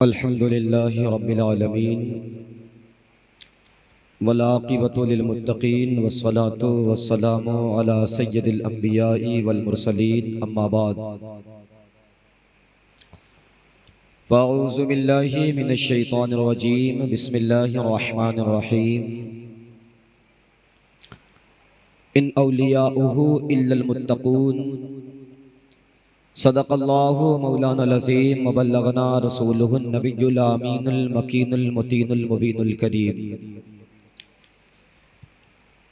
अल्हम्दुलिल्लाहि रब्बिल आलमीन वल आक़िबतु लिल मुत्तक़ीन वस्सलातु वस्सलामु अला सय्यिदिल अंबिया'i वल मुरसलीन अम्मा बाद फ़अऊज़ु बिल्लाहि मिनश शैतानिर रजीम बिस्मिल्लाहिर रहमानिर रहीम इन औलियाउहु इल्लल मुत्तक़ून सदक़ल्लाहु मौलानाल अज़ीम व बल्लगना रसूलुहुन नबियुल आमीनुल मकीनुल मुतीनुल मुबीनुल करीम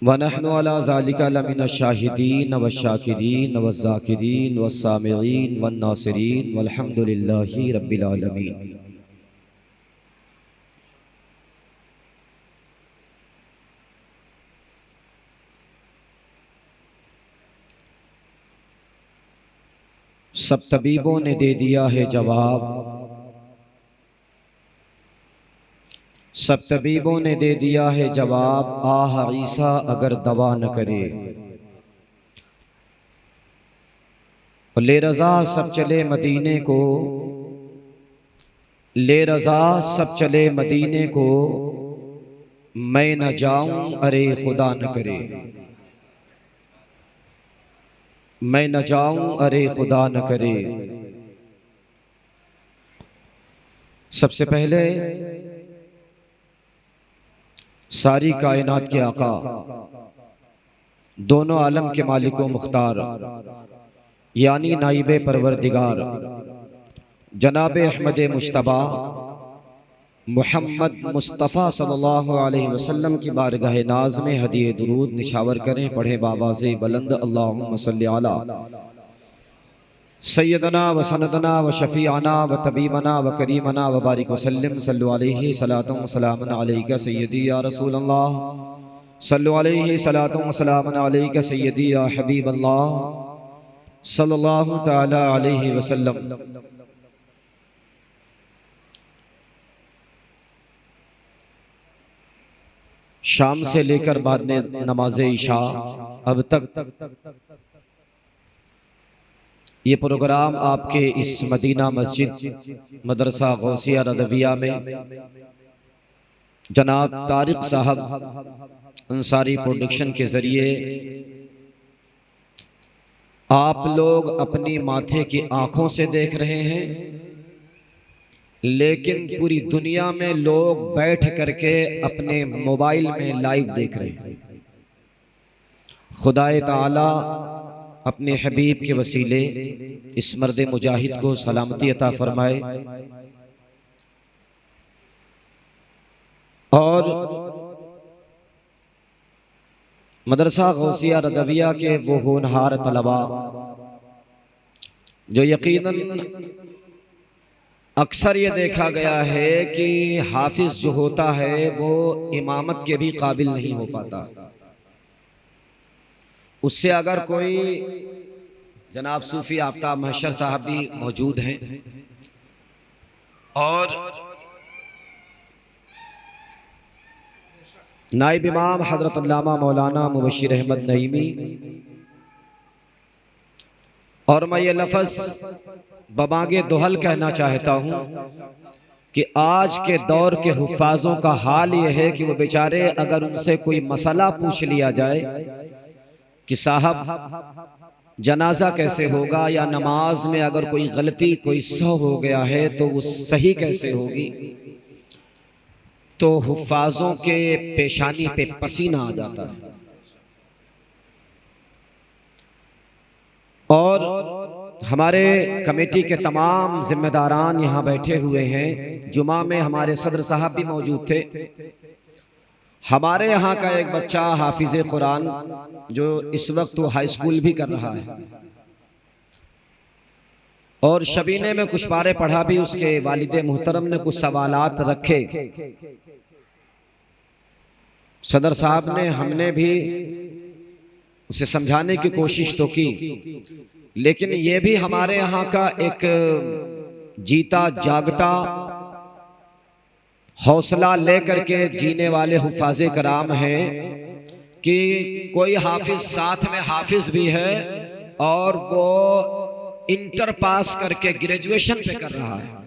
व नहनु अला ज़ालिका लमिनश शाहिदीन वश्शाकिरीन वज़्ज़ाकिरीन वस्सामिईन वन्नासिरीन वल्हम्दुलिल्लाहि रब्बिल आलमीन। सब तबीबों ने दे दिया है जवाब, सब तबीबों ने दे दिया है जवाब, आह ईसा अगर दवा न करे। ले रज़ा सब चले मदीने को, ले रज़ा सब चले मदीने को, मैं न जाऊं अरे खुदा न करे, मैं न जाऊं अरे खुदा न करे। सबसे पहले सारी कायनात के आका, दोनों आलम के मालिक व मुख्तार यानी नाइबे परवरदिगार जनाब अहमद मुश्तबा मुहम्मद मुस्तफ़ा सल्लल्लाहु अलैहि वसल्लम की बारगाह नाज में हदिये दुरूद निछावर करें। पढ़े बावाज़े बुलंद अल्लाहुम्मा सल्ली अला सैयदना व सनदना व शफीआना व तबीबना व करीमना व बारिक वसल्लम सल्लु अलैहि सलातुम व सलामुन अलैका सय्यदी या रसूल अल्लाह, सल्लु अलैहि सलातुम व सलामुन अलैका सय्यदी या हबीब अल्लाह सल्लल्लाहु तआला अलैहि वसल्लम। शाम से लेकर बाद में नमाज इशा अब तक ये प्रोग्राम आपके इस मदीना मस्जिद मदरसा गौसिया रदविया में जनाब तारिक साहब अंसारी प्रोडक्शन के जरिए आप लोग अपनी माथे की आंखों से देख रहे हैं, लेकिन पूरी दुनिया में लोग बैठ करके अपने मोबाइल में लाइव देख रहे हैं। खुदाए ताला अपने हबीब के वसीले इस मर्द मुजाहिद को सलामती अता फरमाए और मदरसा गौसिया रदविया के वो होनहार तलबा जो यकीनन अक्सर ये देखा गया है कि हाफिज जो होता है वो इमामत के भी काबिल नहीं हो पाता। उससे अगर कोई जनाब सूफी आफ्ताब महशर साहब भी मौजूद हैं और नाइब इमाम हजरत अल्लामा मौलाना मुबश्शिर अहमद नईमी, और मैं ये लफ्ज़ बबागे दोहल कहना चाहता हूँ कि आज के दौर के हुफ़ाज़ों का हाल ये है कि वो बेचारे अगर उनसे कोई मसला पूछ लिया जाए कि साहब जनाजा कैसे होगा या नमाज में अगर कोई गलती कोई सहव हो गया है तो वो सही कैसे होगी, तो हुफ़ाज़ों के पेशानी पे पसीना आ जाता है। और हमारे कमेटी के तमाम जिम्मेदारान यहाँ बैठे हुए हैं। जुमा में हमारे सदर साहब भी मौजूद थे। हमारे यहाँ का एक बच्चा हाफिज़े कुरान जो इस वक्त वो हाई स्कूल भी कर रहा है और शबीने में कुछ पारे पढ़ा भी, उसके वालिदे मुहतरम ने कुछ सवालात रखे। सदर साहब ने, हमने भी उसे समझाने की कोशिश तो की, लेकिन ये भी हमारे यहाँ का एक जीता जागता हौसला लेकर के जीने वाले हुफ़ाज़े कराम हैं कि कोई हाफिज साथ में हाफिज भी है और वो इंटर पास करके ग्रेजुएशन पे कर रहा है।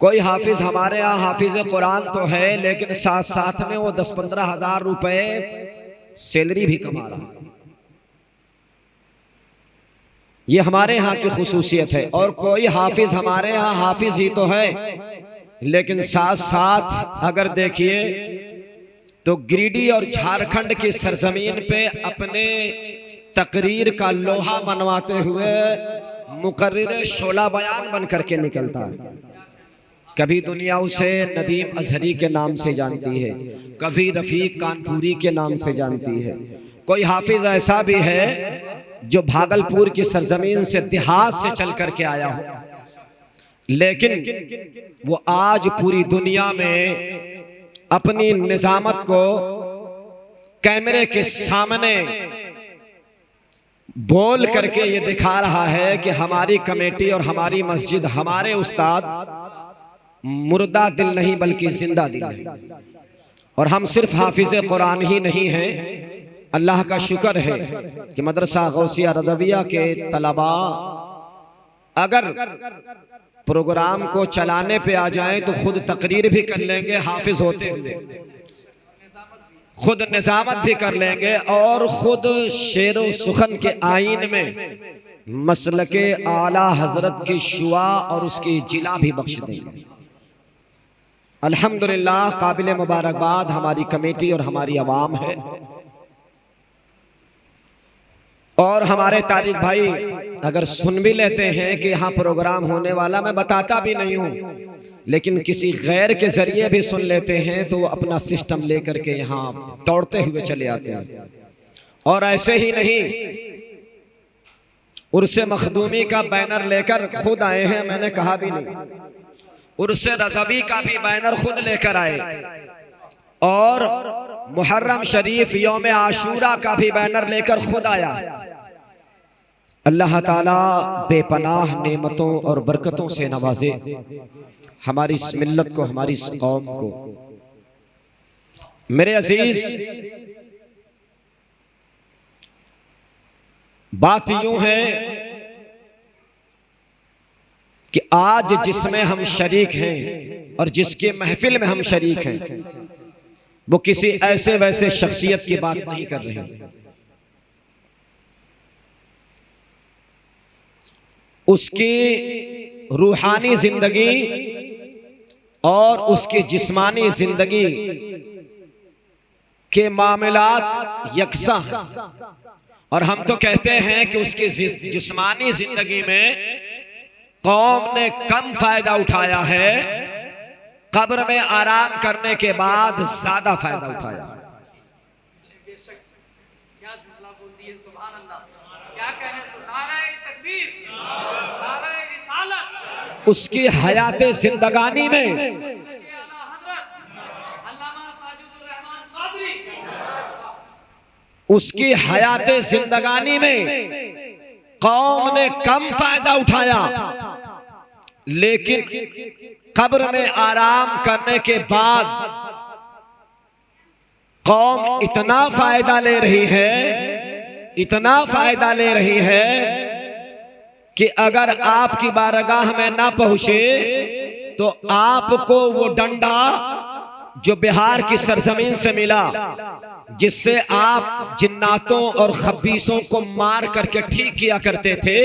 कोई हाफिज हमारे यहाँ हाफिज कुरान तो है, लेकिन साथ साथ में वो 10-15 हजार रुपए सैलरी भी कमा रहा है। ये हमारे यहाँ की खुसूसियत है। और कोई हाफिज हमारे यहाँ हाफिज ही तो है, लेकिन साथ साथ अगर देखिए तो गिरिडीह और झारखंड की सरजमीन पे अपने तकरीर का लोहा मनवाते हुए मुकर्रिर शोला बयान बन करके निकलता है। कभी दुनिया उसे नदीम अजहरी के नाम से जानती है, कभी रफीक कानपुरी के नाम से जानती है। कोई हाफिज ऐसा भी है जो भागलपुर की सरजमीन से देहात से चल करके आया हो, लेकिन वो आज पूरी दुनिया में अपनी निजामत को कैमरे के सामने बोल करके ये दिखा रहा है कि हमारी कमेटी और हमारी मस्जिद, हमारे उस्ताद मुर्दा दिल नहीं बल्कि जिंदा दिल है। और हम सिर्फ हाफिज कुरान ही नहीं हैं, अल्लाह का शुक्र है कि मदरसा गौसिया रदविया के तलबा अगर प्रोग्राम को चलाने पे आ जाएं तो खुद तकरीर भी कर लेंगे, हाफिज होते हुए खुद निजामत भी कर लेंगे और खुद शेर व सुखन के आईन में मसलके आला हजरत की शुआ और उसकी जिला भी बख्श देंगे। अल्हम्दुलिल्लाह, काबिल मुबारकबाद हमारी कमेटी और हमारी आवाम है। और हमारे तारिक भाई अगर सुन भी लेते हैं कि यहाँ प्रोग्राम होने वाला, मैं बताता भी नहीं हूँ, लेकिन किसी गैर के जरिए भी सुन लेते हैं तो वो अपना सिस्टम लेकर के यहाँ दौड़ते हुए चले आते हैं। और ऐसे ही नहीं, उर्से मखदूमी का बैनर लेकर खुद आए हैं, मैंने कहा भी नहीं। उर्से रज़वी का भी बैनर खुद लेकर आए और मुहर्रम शरीफ यौम आशूरा का भी बैनर लेकर खुद आया। अल्लाह ताला बेपनाह नेमतों और बरकतों से नवाजे हमारी इस मिल्लत को, हमारी इस कौम को। मेरे अजीज, बात यूं है कि आज जिसमें हम शरीक हैं और जिसके महफिल में हम शरीक हैं, वो किसी ऐसे वैसे शख्सियत की बात नहीं कर रहे हैं। उसकी रूहानी जिंदगी और उसकी जिस्मानी जिंदगी के मामलात यकसा हैं। और हम तो कहते हैं कि उसकी जिस्मानी जिंदगी में कौम ने कम फायदा उठाया है, कब्र में आराम करने के बाद ज्यादा फायदा उठाया। क्या जुमला बोल दिए, सुभान अल्लाह। क्या कहें, नारे तकबीर, नारे रिसालत। उसकी हयाते जिंदगानी में उसकी हयाते जिंदगानी में कौम ने कम फायदा उठाया, लेकिन कब्र में आराम करने के बाद कौम इतना फायदा ले रही है, इतना फायदा ले रही है कि अगर आपकी बारगाह में ना पहुंचे तो आपको वो डंडा जो बिहार की सरजमीन से मिला, जिससे आप जिन्नातों और खबीसों को मार करके ठीक किया करते थे,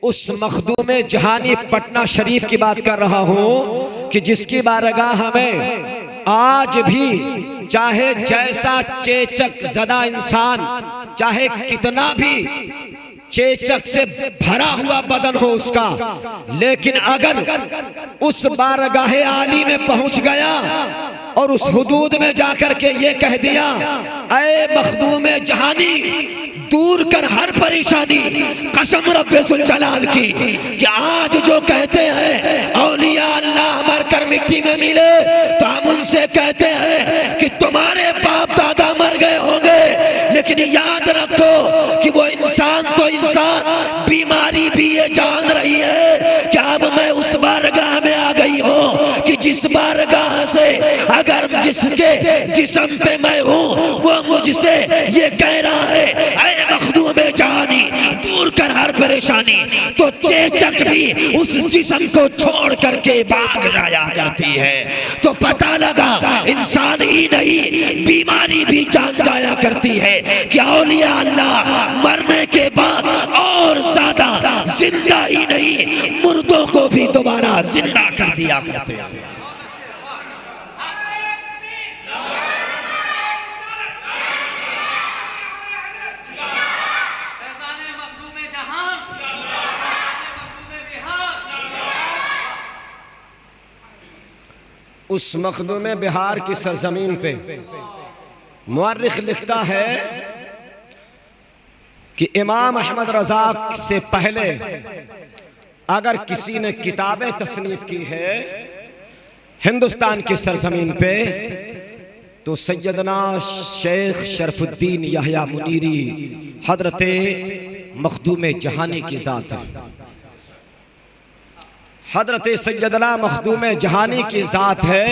उस मखदूम जहानी पटना शरीफ की बात कर रहा हूं कि जिसकी बारगाह में आज भी चाहे जैसा चेचक ज़दा इंसान, चाहे कितना भी चेचक से भरा हुआ बदन हो उसका, लेकिन अगर उस बारगाहे आली में पहुंच गया और उस हुदूद में जाकर के ये कह दिया, ऐ मखदूम जहानी दूर कर हर परेशानी, कसम रब्बे जुल जलाल की, कि आज जो कहते हैं औलिया अल्लाह मर कर मिट्टी में मिले, तो हम उनसे कहते हैं कि तुम्हारे बाप दादा मर गए होंगे, लेकिन याद रखो कि वो इंसान तो इंसान, बीमारी भी ये जान रही है कि अब मैं उस बारगाह में आ गई हूँ कि जिस बारगाह से अगर जिसके जिस्म पे मैं हूँ वो मुझसे ये कह रहा है, ऐ मखदूम जानी दूर कर हर परेशानी तो चेचक भी उस जिस्म को छोड़ करके भाग जाया करती है। तो पता लगा इंसान ही नहीं बीमारी भी जान जाया करती है कि औलिया अल्लाह मरने के बाद और ज्यादा जिंदा ही नहीं मुर्दों को भी दोबारा जिंदा कर दिया करते हैं। उस मखदूम बिहार की सरजमीन पे मुअर्रिख लिखता है कि इमाम अहमद रजा से पहले अगर किसी ने किताबें तसनीफ की है हिंदुस्तान की सरजमीन पे तो सैयदना शेख शरफुद्दीन यहया मुनीरी हजरत मखदूम जहानी की जात है। हजरत सैयदना मखदूम जहानी की जात है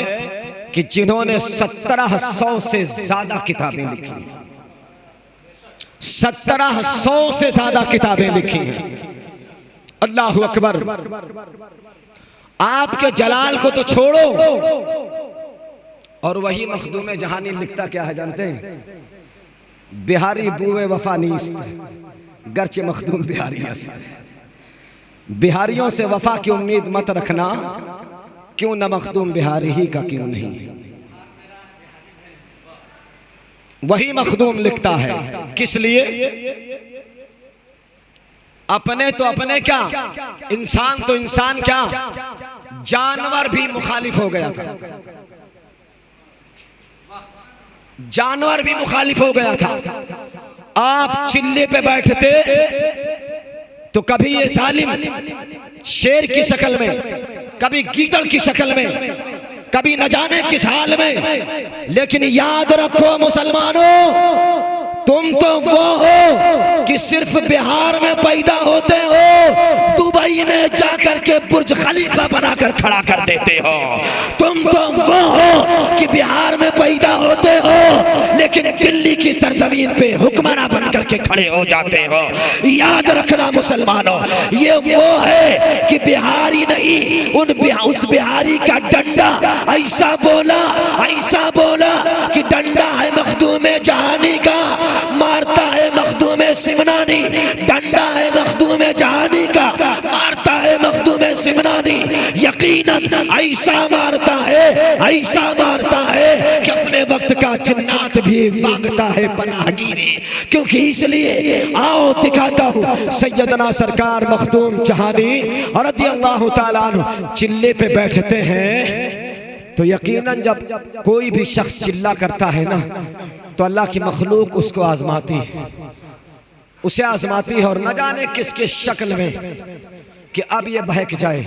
कि जिन्होंने 1700 से ज्यादा किताबें लिखी, 1700 से ज्यादा किताबें लिखी हैं। अल्लाह अकबर। आपके जलाल को तो छोड़ो, और वही मखदूम जहानी लिखता क्या है जानते हैं? बिहारी बुए वफा नीस्त गर्चे मखदूम बिहारी अस्त। बिहारियों से वफा की उम्मीद मत रखना, क्यों न मखदूम बिहारी ही का क्यों नहीं। वही मखदूम लिखता है, किस लिए? अपने तो अपने क्या, इंसान तो इंसान क्या, जानवर भी मुखालिफ हो गया था। जानवर भी मुखालिफ हो गया था। आप चिल्ले पे बैठते तो कभी ये जालिम शेर की शक्ल में, कभी गीदड़ की शक्ल में, कभी न जाने किस हाल में, लेकिन याद रखो मुसलमानों, तुम तो वो हो कि सिर्फ बिहार में पैदा होते हो, दुबई में जाकर के बुर्ज खलीफा बनाकर खड़ा कर देते हो। तुम तो वो हो कि बिहार में पैदा होते हो लेकिन दिल्ली की सरजमीन पे हुक्मरान बनकर के खड़े हो जाते हो। याद रखना मुसलमानों, ये वो है कि बिहारी नहीं, उस बिहारी का डंडा ऐसा बोला कि डंडा है मखदूम जहानी का, मारता है मखदूम सिमनानी। डंडा है मखदूम जहानी का, मारता है मखदूम सिमनानी। यकीनन ऐसा मारता है कि अपने वक्त का जिन्नात भी मांगता है पनाहगीरी। क्योंकि इसलिए आओ दिखाता हूँ, सैयदना सरकार मखदूम जहानी रज़ियल्लाहु ताला अन्हु चिल्ले पे बैठते हैं तो यकीनन जब कोई भी शख्स चिल्ला करता है ना तो अल्लाह की मखलूक उसको आजमाती है, उसे आजमाती है, और न जाने किसके शक्ल में कि अब ये बहक जाए,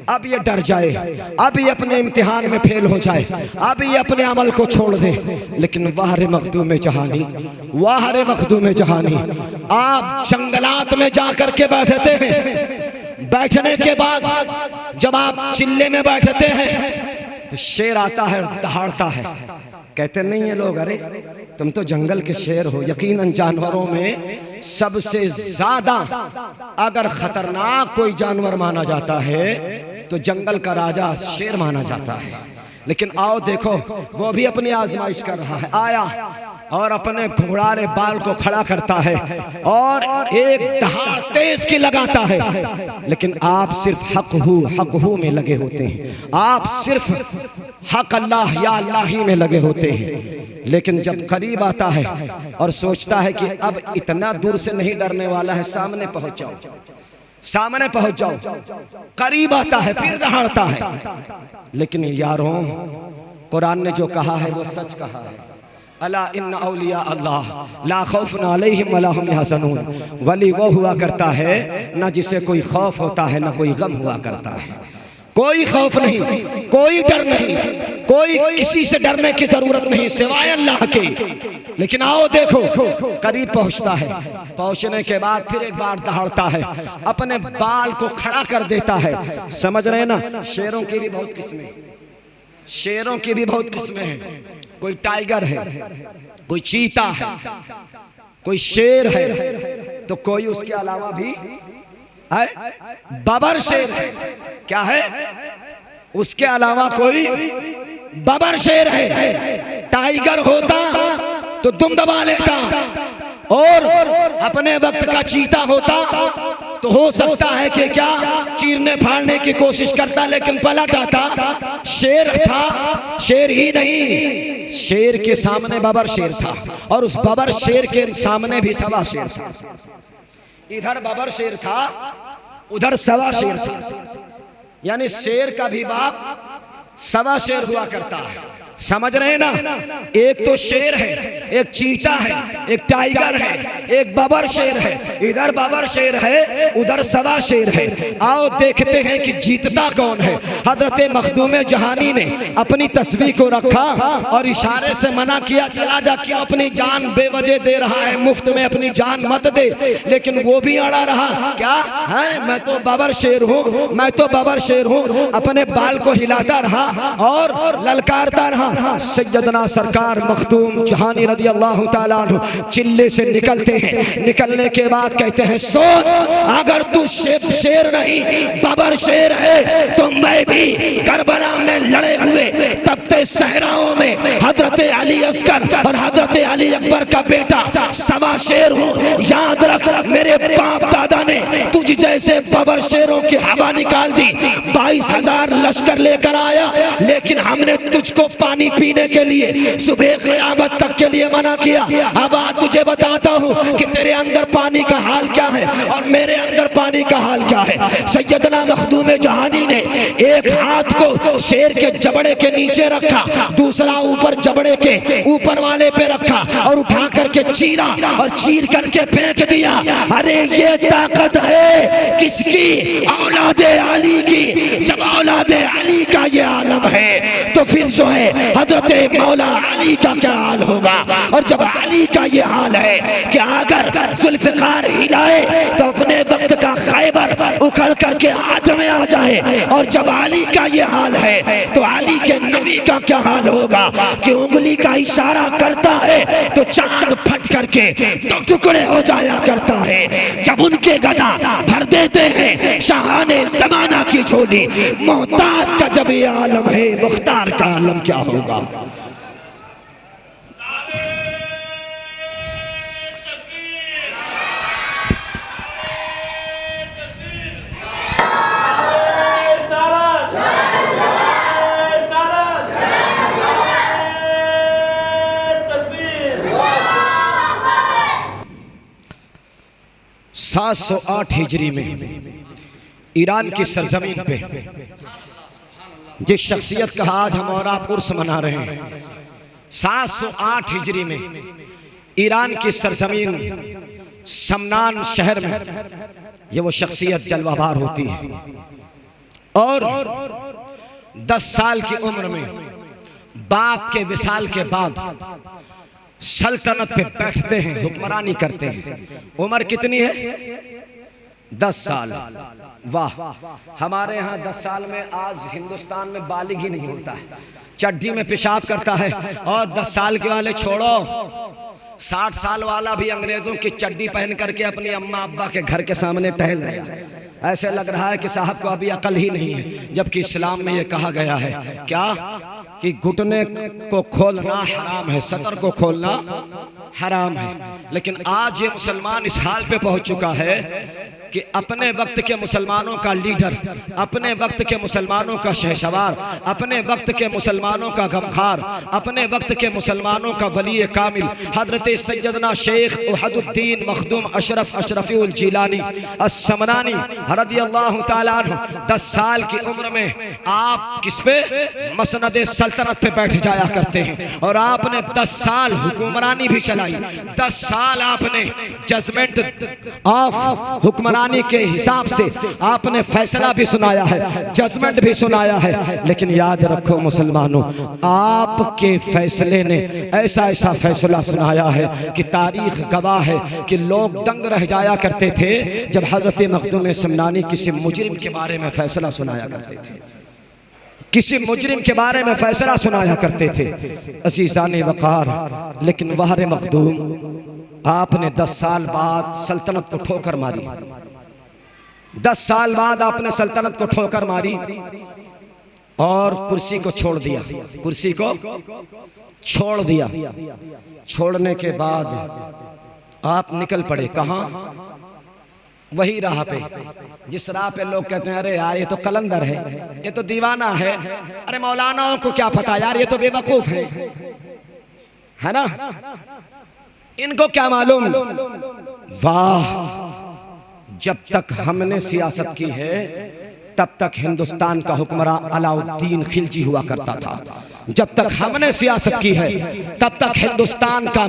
अब ये डर जाए, अब ये अपने इम्तिहान में फेल हो जाए, अब ये अपने अमल को छोड़ दे। लेकिन वाह रे मखदूम जहानी, वाह रे मखदूम जहानी, आप जंगलात में जाकर के बैठते हैं, बैठने के बाद जब आप चिल्ले में बैठते हैं तो शेर आता है, दहाड़ता है। कहते नहीं है लोग, अरे तुम तो जंगल के शेर हो। यकीनन जानवरों में सबसे ज्यादा अगर खतरनाक कोई जानवर माना जाता है तो जंगल का राजा शेर माना जाता है। लेकिन आओ देखो, वो भी अपनी आजमाइश कर रहा है। आया और अपने घुंघराले बाल को खड़ा करता है और एक दहाड़ तेज की लगाता है। लेकिन आप सिर्फ हक हू में लगे होते हैं, आप सिर्फ हक अल्लाह या अल्लाह ही में लगे होते हैं। लेकिन जब करीब आता है और सोचता है कि अब इतना दूर से नहीं डरने वाला है, सामने पहुंच जाओ, सामने पहुंच जाओ, करीब आता है फिर दहाड़ता है। लेकिन यारों, कुरान ने जो कहा है वो सच कहा है। अला इन्ना औलिया अल्लाह ला खौफुन अलैहिम वला हुम यहज़नून। वली वो हुआ करता है ना जिसे कोई खौफ होता है ना कोई गम हुआ करता है। कोई खौफ नहीं, कोई डर नहीं, कोई किसी से डरने की जरूरत नहीं सिवाय अल्लाह के। लेकिन आओ देखो, करीब पहुंचता है, पहुंचने के बाद फिर एक बार दहाड़ता है, अपने बाल को खड़ा कर देता है। समझ रहे ना, शेरों की भी बहुत किस्में, शेरों की भी बहुत किस्में हैं। कोई टाइगर है, कोई चीता है, कोई शेर है, तो कोई उसके अलावा भी बबर शेर है। क्या है? उसके अलावा कोई बबर शेर है। टाइगर होता तो दुम दबा लेता, और अपने वक्त का चीता होता तो हो सकता है कि क्या चीरने फाड़ने की कोशिश करता, लेकिन पलट आता। शेर था, शेर ही नहीं, शेर के सामने बबर शेर था, और उस बबर शेर के सामने भी सवा शेर था। इधर बबर शेर था, उधर सवा शेर था। यानी शेर का भी बाप सवा शेर हुआ करता है। समझ रहे ना? एक तो शेर है, एक चीता है, एक टाइगर है, एक बबर शेर है। इधर बबर शेर है, उधर सवा शेर है। आओ देखते हैं कि जीतता कौन है। हजरत मखदूम जहानी ने अपनी तस्बीह को रखा और इशारे से मना किया, चला जा, क्यों अपनी जान बेवजह दे रहा है, मुफ्त में अपनी जान मत दे। लेकिन वो भी अड़ा रहा। क्या है? मैं तो बबर शेर हूँ, मैं तो बबर शेर हूँ। अपने बाल को हिलाता रहा और ललकारता रहा। सैयदना सरकार मखदूम जहानी रदी अल्लाह ताला अन्हु चिल्ले से निकलते हैं। निकलने के बाद कहते हैं, सुन, अगर तू शेर नहीं बबर शेर है तो मैं भी करबला में लड़े हुए तपते सहराओं में हजरत अली असगर और हजरत अली अकबर का बेटा सवा शेर हूँ। याद रख, मेरे बाप दादा ने तुझ जैसे बबर शेरों की हवा निकाल दी। 22,000 लश्कर लेकर आया, लेकिन हमने तुझको पानी पीने के लिए सुबह क़यामत तक के लिए मना किया। अब आज तुझे बताता हूँ कि तेरे अंदर पानी का हाल क्या है और मेरे अंदर पानी का हाल क्या है। सैयदना मखदूम जहानी ने एक हाथ को शेर के जबड़े के नीचे रखा, दूसरा ऊपर जबड़े के ऊपर वाले पे रखा और उठा करके चीरा और चीर करके फेंक दिया। अरे ये ताकत है किसकी? औलादे अली की। जब औलादे अली का ये आलम है तो फिर जो है हजरत मौला अली का क्या हाल होगा। और जब अली का ये हाल है कि अगर जुल्फ़िकार हिलाए तो अपने वक्त का खैबर उखड़ करके हाथ में आ जाए, और जब अली का ये हाल है तो अली के नबी का क्या हाल होगा कि उंगली का इशारा करता है तो चांद फट करके तो टुकड़े हो जाया करता है। जब उनके गदा भर देते हैं शाहाने ज़माना की झोली, मोहताज का जब ये आलम है, मुख्तार का आलम क्या होगा। सात 708 हिजरी में ईरान की सरजमीन पे जिस शख्सियत का आज हम और आप उर्स मना रहे हैं, 708 हिजरी में ईरान की सरजमीन समनान शहर में ये वो शख्सियत जलवाबार होती है। और 10 साल की उम्र में बाप के विसाल के बाद सल्तनत पे बैठते हैं, हुक्मरानी करते हैं। उम्र कितनी है? 10 साल। वाह, हमारे यहाँ 10 साल में आज हिंदुस्तान में बालिग ही नहीं होता है, चड्डी में पेशाब करता है। और 10 साल के वाले छोड़ो, 60 साल वाला भी अंग्रेजों की चड्डी पहन करके अपनी अम्मा अब्बा के घर के सामने टहल रहा है। ऐसे लग रहा है कि साहब को अभी अकल ही नहीं है, जबकि इस्लाम में ये कहा गया है क्या कि घुटने को खोलना हराम है, सतर को खोलना हराम है। लेकिन आज ये मुसलमान इस हाल पे पहुंच चुका है कि अपने वक्त के मुसलमानों का लीडर, अपने वक्त के मुसलमानों का शहसवार, अपने वक्त के मुसलमानों का गमखार, अपने वक्त के मुसलमानों का वली कामिल हजरत सैयदना शेख वहदुद्दीन मखदूम अशरफ अशरफुल जिलानी अस्समनानी रदियल्लाहु ताला अन्हु 10 साल की उम्र में आप किस पे? मसनद सल्तनत पे बैठ जाया करते हैं। और आपने 10 साल हुक्मरानी भी चलाई, 10 साल आपने जजमेंट ऑफ हुक्मरानी के हिसाब से आपने फैसला भी सुनाया है, जजमेंट भी सुनाया है। लेकिन याद रखो मुसलमानों, आपके फैसले ने ऐसा ऐसा फैसला सुनाया है कि तारीख गवाह है कि लोग दंग रह जाया करते थे जब हजरत मखदूम समनानी किसी मुजरिम के बारे में फैसला सुनाया करते थे, किसी मुजरिम के बारे में फैसला सुनाया करते थे। अज़ीज़ाने वक़ार, लेकिन वहर मखदूम आपने 10 साल बाद सल्तनत को ठोकर मारी। 10 साल बाद आपने सल्तनत को ठोकर मारी और कुर्सी को छोड़ दिया, कुर्सी को छोड़ दिया। छोड़ने के बाद आप निकल पड़े कहां? वही राह पे जिस राह पे लोग कहते हैं अरे यार ये तो कलंदर है, ये तो दीवाना है, अरे मौलानाओं को क्या पता यार, ये तो बेवकूफ है ना, इनको क्या मालूम। वाह, जब तक हमने सियासत की है तब तक हिंदुस्तान का हुक्मरान अलाउद्दीन खिलजी हुआ करता था। जब तक हमने सियासत की है तब तक हिंदुस्तान का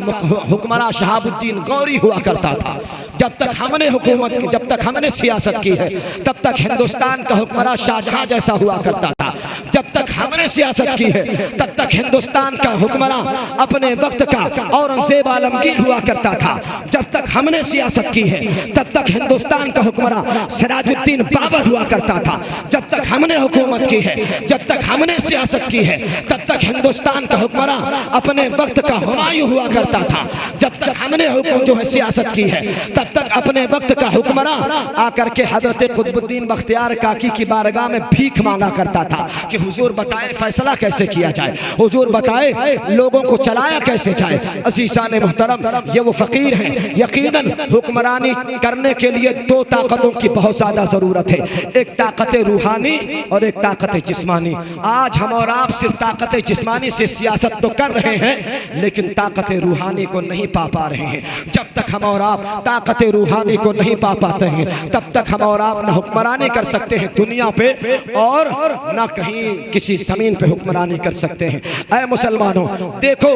हुक्मरान शहाबुद्दीन गौरी हुआ करता था। जब तक हमने हुकूमत की, जब तक हमने सियासत की है तब तक हिंदुस्तान का हुक्मरान शाहजहां जैसा हुआ करता था। जब तक हमने सियासत की है तब तक हिंदुस्तान का हुक्मरान अपने वक्त का औरंगजेब आलमगीर हुआ करता था। जब तक हमने सियासत की है तब तक हिंदुस्तान का हुक्मरान सिराजुद्दीन बाबर हुआ करता था। जब तक हमने हुकूमत की है, जब तक हमने सियासत की है तब तक हिंदुस्तान का हुक्मरान अपने वक्त का हुमायूं हुआ करता था। जब तक हमने जो है सियासत की है तब तक अपने वक्त का हुक्मरान आकर के हजरत कुतुबुद्दीन बख्तियार काकी की बारगाह में भीख मांगा करता था कि हुजूर बताए फैसला कैसे किया जाए, हुजूर बताए लोगों को चलाया कैसे जाए। अज़ीज़ान मोहतरम, ये वो फकीर हैं, यकीनन हुक्मरानी करने के लिए 2 ताकतों की बहुत ज्यादा जरूरत है, एक ताकत रूहानी और एक ताकत जिस्मानी। आज हम और आप सिर्फ ताकत जिस्मानी से सियासत तो कर रहे हैं लेकिन ताकत रूहानी को नहीं पा रहे हैं। जब तक हम और आप ताकत रूहानी को नहीं पा पाते हैं तब तक हम और आप न हुक्मरानी कर सकते हैं दुनिया पे और न कहीं किसी जमीन पे हुक्मरानी कर सकते हैं। ऐ मुसलमानों, देखो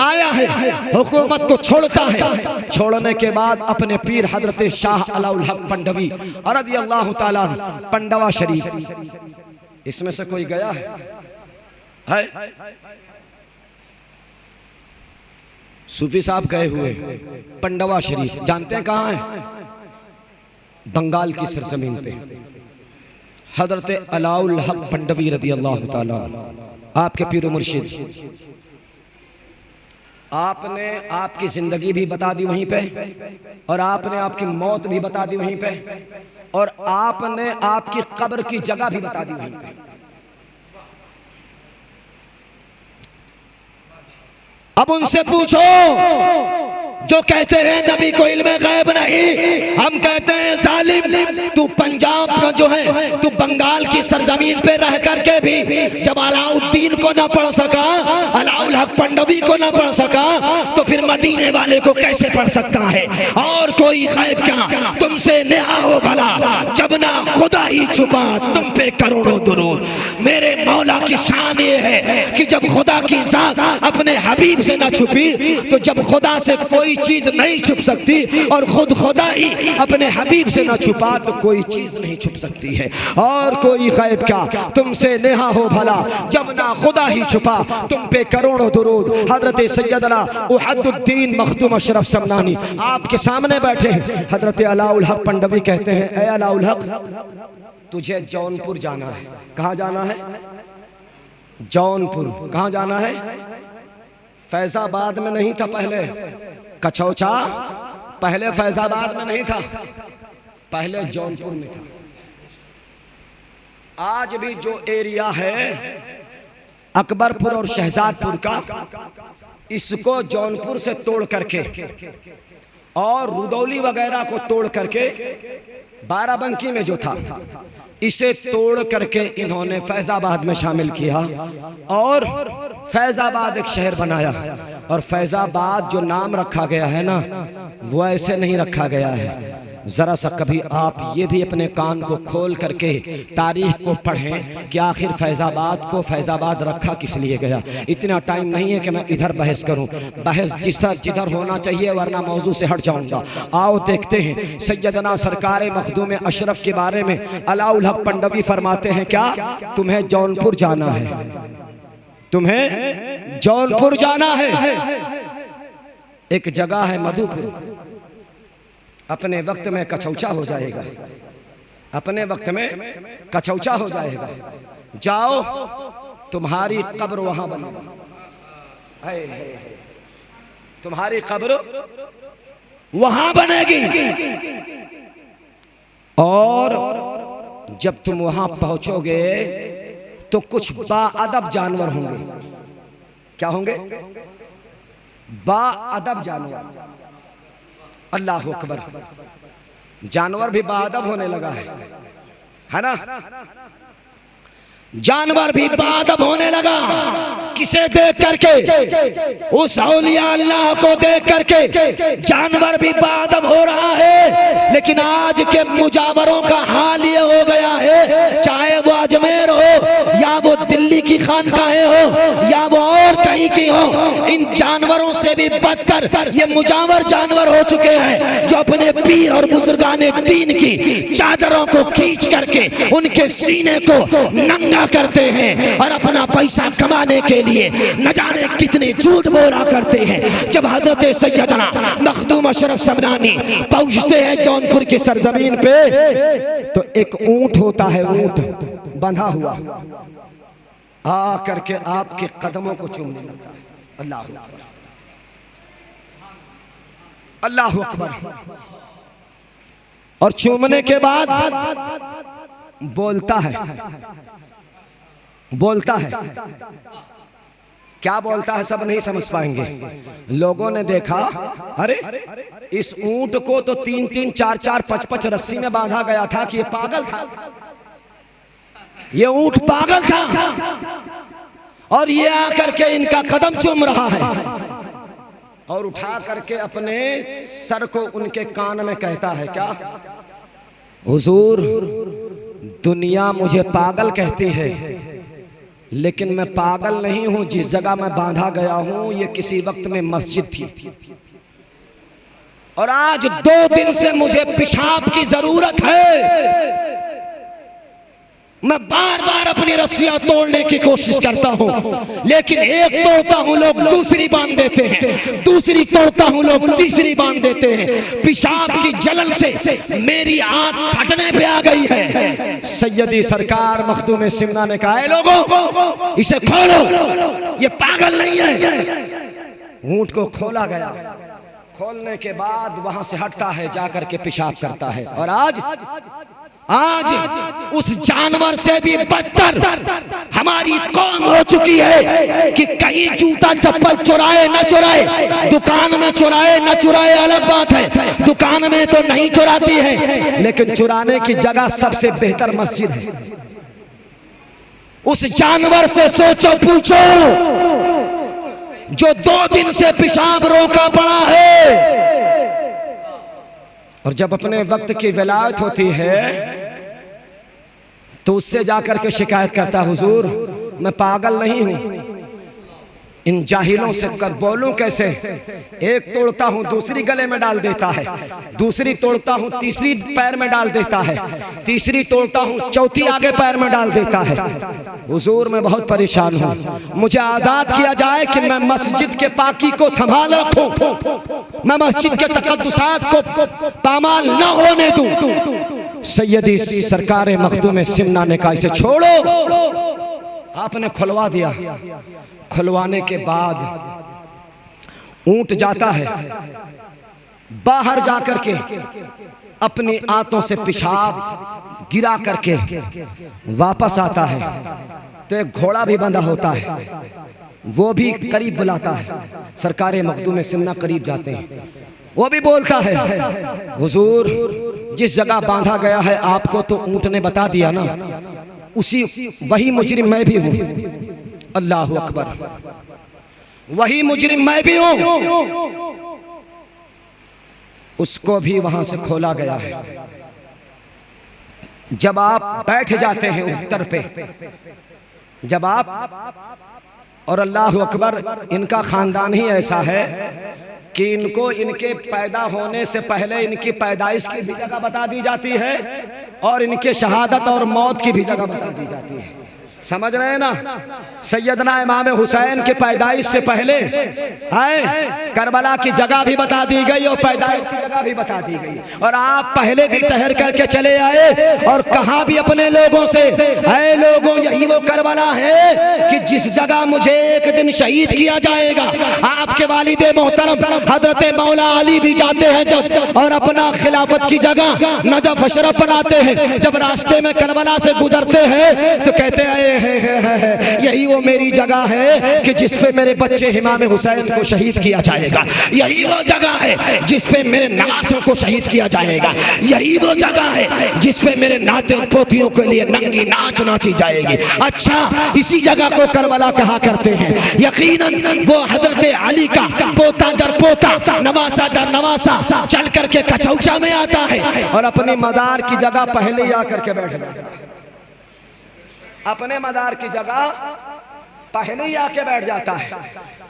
आया है, हुकूमत को छोड़ता है, छोड़ने के बाद अपने पीर हजरत शाह अलाउल हक पंडवी रज़ियल्लाहु ताला पंडवा शरीफ, इसमें से कोई गया है? सूफी साहब गए हुए पंडवा शरीफ, जानते हैं कहाँ है? बंगाल की सरजमीन पे। हजरत अलाउल हक पंडवी रज़ियल्लाहु ताला आपके पीर मुर्शिद, आपने आपकी जिंदगी भी बता दी वहीं पे और आपने आपकी मौत भी बता दी वहीं पे और आपने आपकी कब्र की जगह भी बता दी वहीं पे। अब उनसे पूछो जो कहते हैं नबी को इल्म गैब नहीं, हम कहते हैं जालिम, तू पंजाब का जो है, तू बंगाल की सरजमीन पे रह करके भी जब अलाउद्दीन को ना पढ़ सका, अलाउल हक पंडवी को ना पढ़ सका, तो फिर मदीने वाले को कैसे पढ़ सकता है? और कोई गैब क्या तुमसे नेहा हो भला, जब ना खुदा ही छुपा तुम पे करोड़ों दुरूद। मेरे मौला की शान ये है कि जब खुदा की जात अपने हबीब से ना छुपी तो जब खुदा से कोई चीज नहीं छुप सकती और खुद खुदा ही अपने हबीब से ना छुपा तो कोई चीज नहीं छुप सकती है। और कोई गैब क्या तुमसे नेहा हो भला, जब ना खुदा ही छुपा तुम पे करोड़ों दुरूद। हजरत सैयदना उहद्दुद्दीन मखदूम अशरफ समनानी आपके सामने बैठे हैं। हजरत अलाउल हक पंडवी कहते हैं, ए अलाउल हक, तुझे जौनपुर जाना है। कहाँ जाना है? जौनपुर। कहाँ जाना है? फैजाबाद में नहीं था पहले, कछौचा पहले फैजाबाद में नहीं था, पहले जौनपुर में था। आज भी जो एरिया है अकबरपुर और शहजादपुर का, इसको जौनपुर से तोड़ करके और रुदौली वगैरह को तोड़ करके बाराबंकी में जो था इसे तोड़ करके इन्होंने फैजाबाद में शामिल किया और फैजाबाद एक शहर बनाया। और फैजाबाद जो नाम रखा गया है ना, वो ऐसे नहीं रखा गया है। जरा सा कभी आप ये भी अपने कान को खोल करके तारीख को पढ़ें कि आखिर फैजाबाद को फैजाबाद रखा किस लिए गया। इतना टाइम नहीं है कि मैं इधर बहस करूं, बहस जिधर होना चाहिए, वरना मौजू से हट जाऊंगा। आओ देखते हैं सैयदना सरकार मखदूम अशरफ के बारे में अलाउल हक पंडवी फरमाते हैं, क्या तुम्हें जौनपुर जाना है? तुम्हें जौनपुर जाना है। एक जगह है मधुपुर, अपने वक्त में कछौचा हो जाएगा, अपने वक्त में कछौचा हो जाएगा। जाओ, तुम्हारी कब्र वहां बनेगी, तुम्हारी कब्र वहां बनेगी। और जब तुम वहां पहुंचोगे तो कुछ बाअदब जानवर होंगे। क्या होंगे? बाअदब जानवर। अल्लाह अकबर। जानवर भी बाअदब होने लगा है ना? जानवर भी बाअदब होने लगा। किसे देख करके? उस औलिया अल्लाह को देख करके जानवर भी बाअदब हो रहा है। लेकिन आज के मुजावरों का हाल ये हो गया है, चाहे वो अजमेर हो या वो दिल्ली की खानकाहें हो या वो और कहीं की हो, इन जानवरों से भी बदतर ये मुजावर जानवर हो चुके हैं, जो अपने पीर और बुजुर्गाने दीन की चादरों को खींच करके उनके सीने को नंगा करते हैं और अपना पैसा कमाने के लिए न जाने कितने झूठ बोला करते हैं। जब हजरत सैयदना मखदूम अशरफ समदानी पहुंचते हैं जौनपुर की सरजमीन पे, तो एक ऊंट होता है, ऊंट बंधा हुआ, आ करके आपके कदमों को चूमने लगता है। अल्लाह अकबर, अल्लाह अकबर। और चूमने के बाद बोलता है, बोलता है। क्या बोलता है सब नहीं समझ पाएंगे। लोगों ने देखा, अरे इस ऊंट को तो 3-3, 4-4, 5-5 रस्सी में बांधा गया था कि ये पागल था, ये ऊंट पागल था, और ये आकर के इनका कदम चूम रहा है और उठा करके अपने सर को उनके कान में कहता है, क्या हुजूर, दुनिया मुझे पागल कहती है, लेकिन मैं पागल नहीं हूं। जिस जगह मैं बांधा गया हूं ये किसी वक्त में मस्जिद थी, और आज 2 दिन से मुझे पेशाब की जरूरत है। मैं बार बार अपनी रस्सियां तोड़ने की कोशिश करता हूं, लेकिन एक तोड़ता हूं लोग दूसरी बांध देते हैं, दूसरी तोड़ता हूं लोग तीसरी बांध देते हैं। पेशाब की जलन से मेरी आंख फटने पे आ गई है। सैयदी सरकार मखदूम सिमना ने कहा, लोगों इसे खोलो, ये पागल नहीं है। ऊंट को खोला गया, खोलने के बाद वहां से हटता है, जाकर के पेशाब करता है। और आज उस जानवर से भी बदतर हमारी कौम हो चुकी है कि कहीं जूता चप्पल चुराए न चुराए, दुकान में चुराए न चुराए अलग बात है, दुकान में तो नहीं चुराती है, लेकिन चुराने की जगह सबसे बेहतर मस्जिद है। उस जानवर से सोचो पूछो जो 2 दिन से पेशाब रोका पड़ा है। और जब अपने वक्त की विलायत होती है तो उससे जाकर के शिकायत करता, हुजूर मैं पागल नहीं हूं, इन जाहिलों से कर बोलूं कैसे? एक तोड़ता हूं दूसरी गले में डाल देता है, दूसरी तोड़ता हूं तीसरी पैर में डाल देता है, तीसरी तोड़ता हूं चौथी आगे पैर में डाल देता है। हुजूर मैं बहुत परेशान हूं, मुझे आजाद किया जाए कि मैं मस्जिद के पाकी को संभाल रखूं, मैं मस्जिद के तकद्दुसात को पामाल न होने दूं। सैयदी सरकार मखदूम सिमना ने कहा, इसे छोड़ो। आपने खुलवा दिया। खुलवाने के बाद ऊंट जाता है, बाहर जाकर के अपनी आंतों से पेशाब गिरा करके वापस आता है। तो एक घोड़ा भी बंधा होता है, वो भी करीब बुलाता है। सरकार मखदूम सिमना करीब जाते हैं, वो भी बोलता है, हुजूर जिस जगह बांधा गया है आपको तो ऊंट ने बता दिया ना, वही मुजरिम मैं भी हूं। अल्लाह अकबर, वही मुजरिम मैं भी हूं। उसको भी वहां से खोला गया है। जब आप बैठ जाते हैं उस दर पे, जब आप, और अल्लाह अकबर, इनका खानदान ही ऐसा है कि इनको इनके पैदा होने से पहले इनकी पैदाइश की भी जगह बता दी जाती है और इनके शहादत और मौत की भी जगह बता दी जाती है। समझ रहे हैं ना। सैयदना इमाम हुसैन के पैदाइश से पहले करबला की जगह भी बता दी गई और पैदाइश की जगह भी बता दी गई। और आप पहले भी ठहर करके चले आए और कहा भी अपने लोगों से, ऐ लोगों यही वो करबला है कि जिस जगह मुझे एक दिन शहीद किया जाएगा। आपके वालिद मोहतरम हजरत मौला अली भी जाते हैं जब और अपना खिलाफत की जगह नजफ अशरफ बनाते हैं, जब रास्ते में करबला से गुजरते हैं तो कहते हैं यही वो मेरी जगह है कि जिस पे मेरे बच्चे इमाम हुसैन को शहीद किया जाएगा। यही वो जगह है जिस पे मेरे नवासों को शहीद किया जाएगा। यही वो जगह है जिस पे मेरे नाते पोतियों के लिए नंगी नाच नाची जाएगी। अच्छा, इसी जगह को करबला कहा करते हैं। यकीनन वो हजरत अली का पोता दर पोता, नवासा दर नवासा चल करके कचौचा में आता है और अपनी मदार की जगह पहले ही आकर के बैठ जाता है। अपने मदार की जगह पहले ही आके बैठ जाता है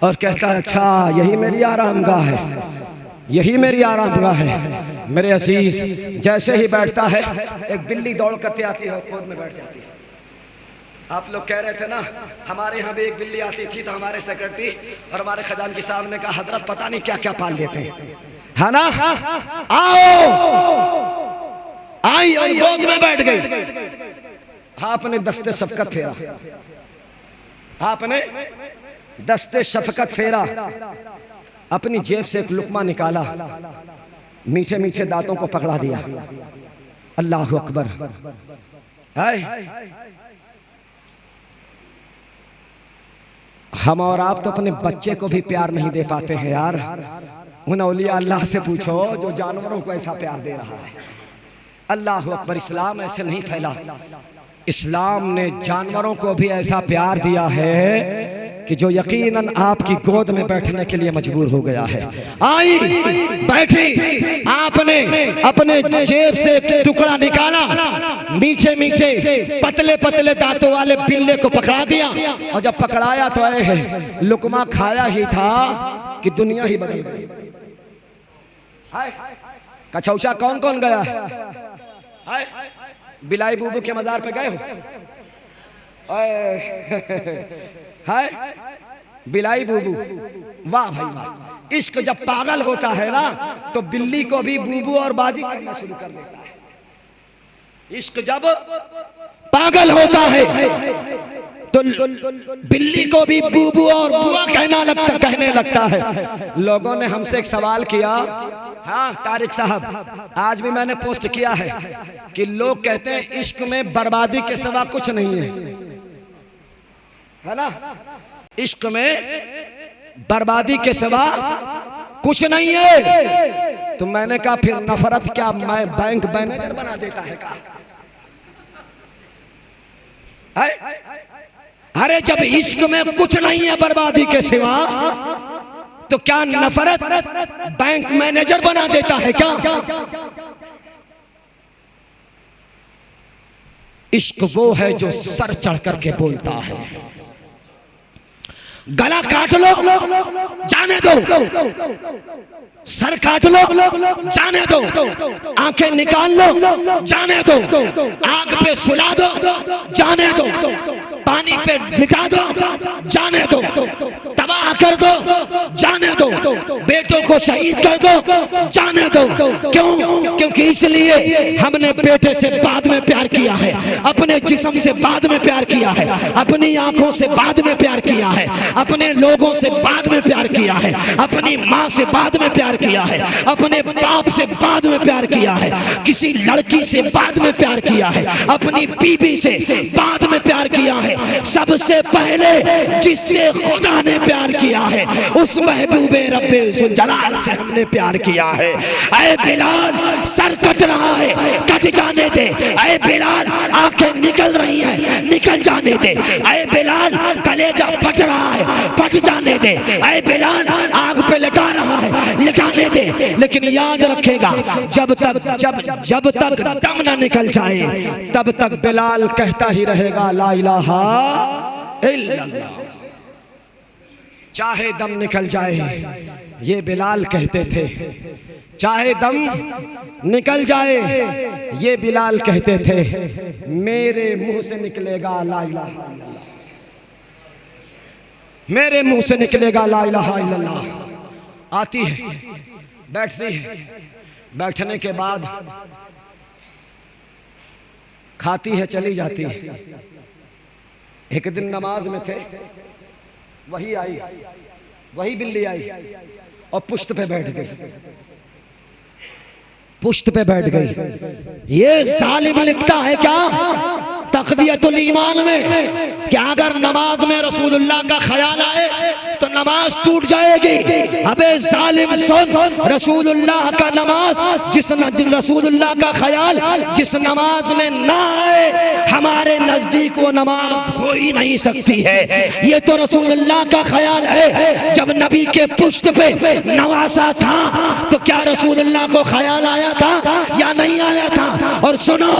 और कहता है अच्छा यही मेरी आरामगाह है, यही मेरी आरामगाह है। मेरे अजीज, जैसे ही बैठता है एक बिल्ली दौड़ करते आती है और गोद में बैठ जाती है। आप लोग कह रहे थे ना हमारे यहाँ भी एक बिल्ली आती थी, तो हमारे सेक्रेटरी और हमारे खजानची साहब ने कहा हजरत पता नहीं क्या क्या पाल देते हैं, है ना। आओ, आई और गोद में बैठ गई। आपने दस्ते शफकत फेरा, आपने दस्ते शफकत फेरा, अपनी जेब से एक लुकमा निकाला, मीठे मीठे दांतों को पकड़ा दिया। अल्लाह अकबर। हम और आप तो अपने बच्चे को भी प्यार नहीं दे पाते हैं यार। उन औलिया अल्लाह से पूछो जो जानवरों को ऐसा प्यार दे रहा है। अल्लाह अकबर। इस्लाम ऐसे नहीं फैला, इस्लाम ने जानवरों को भी ऐसा प्यार दिया है कि जो यकीनन आपकी गोद में बैठने के लिए मजबूर हो गया है। आई, बैठी, आपने अपने जेब से टुकड़ा निकाला, मीठे मीठे पतले पतले दांतों वाले बिल्ले को पकड़ा दिया और जब पकड़ाया तो है लुकमा खाया ही था कि दुनिया ही बदल गई। कचौचा कौन कौन गया है? बिलाई बूबू के मजार पे गए हो? हाय बिलाई बूबू, वाह भाई वाह। इश्क जब पागल होता है ना तो बिल्ली को भी बूबू और बाजी करना शुरू कर देता है। इश्क जब पागल होता है तो बिल्ली को भी बूबू और बुआ कहने लगता है। लोगों ने हमसे एक सवाल किया, हाँ तारिक साहब, आज भी मैंने पोस्ट किया है कि लोग कहते हैं इश्क में बर्बादी के सिवा कुछ नहीं है ना। इश्क में बर्बादी के सिवा कुछ नहीं है। तो मैंने कहा फिर नफरत क्या मैं बैंक मैनेजर बना देता है का? अरे जब इश्क में कुछ नहीं है बर्बादी के सिवा तो क्या नफरत बैंक मैनेजर बना देता है क्या? इश्क वो है जो सर चढ़ करके बोलता है। गला काट लो जाने दो, सर काट लो जाने दो, आंखें निकाल लो जाने दो, आग पे सुला दो जाने दो, पानी पे लिटा दो जाने दो, तबाह कर दो जाने दो, बेटों को शहीद कर दो जाने दो। क्यों? क्योंकि इसलिए हमने बेटे से बाद में प्यार किया है, अपने जिस्म से बाद में प्यार किया है, अपनी आंखों से बाद में प्यार किया है, अपने लोगों से बाद में प्यार किया है, अपनी माँ से बाद में प्यार किया है, अपने बाप से बाद में प्यार किया है, किसी लड़की से बाद में प्यार किया है, अपनी बीबी से बाद में प्यार किया है। सबसे पहले जिससे खुदा ने प्यार किया है उस महबूबे रब्बे जुल जलाल से हमने प्यार किया है। ऐ बिलाल, सर कट रहा है, कट जाने दे। ऐ बिलाल, आंखें निकल रही हैं, निकल जाने दे। ऐ बिलाल, कलेजा फट रहा है, फट जाने दे। ऐ बिलाल, आग पे लटा रहा है, लटाने दे। लेकिन याद रखेगा जब तक दम न निकल जाए तब तक बिलाल कहता ही रहेगा ला इलाहा इल्लल्लाह। चाहे दम निकल जाए, ये बिलाल कहते थे। चाहे दम निकल जाए, ये बिलाल कहते थे, मेरे मुंह से निकलेगा ला इलाहा इल्लल्लाह, मेरे मुंह से निकलेगा ला इलाहा इल्लल्लाह। आती है, बैठती है, बैठने के बाद खाती है, चली जाती है। एक दिन नमाज में थे, वही आई, वही बिल्ली आई और पुश्त पे बैठ गई, पुश्त पे बैठ गई। ये जालिम लिखता है क्या तक़वियतुल ईमान में कि अगर नमाज में रसूलुल्लाह का ख्याल आए तो नमाज टूट जाएगी। अबे जालिम सुन, रसूलुल्लाह का नमाज जिस रसूलुल्लाह का ख्याल जिस नमाज में ना आए, हमारे नजदीक वो नमाज हो ही नहीं सकती है। ये तो रसूलुल्लाह का ख्याल है। जब नबी के पुश्त पे नवासा था तो क्या रसूलुल्लाह को ख्याल आया था या नहीं आया था? और सुनो,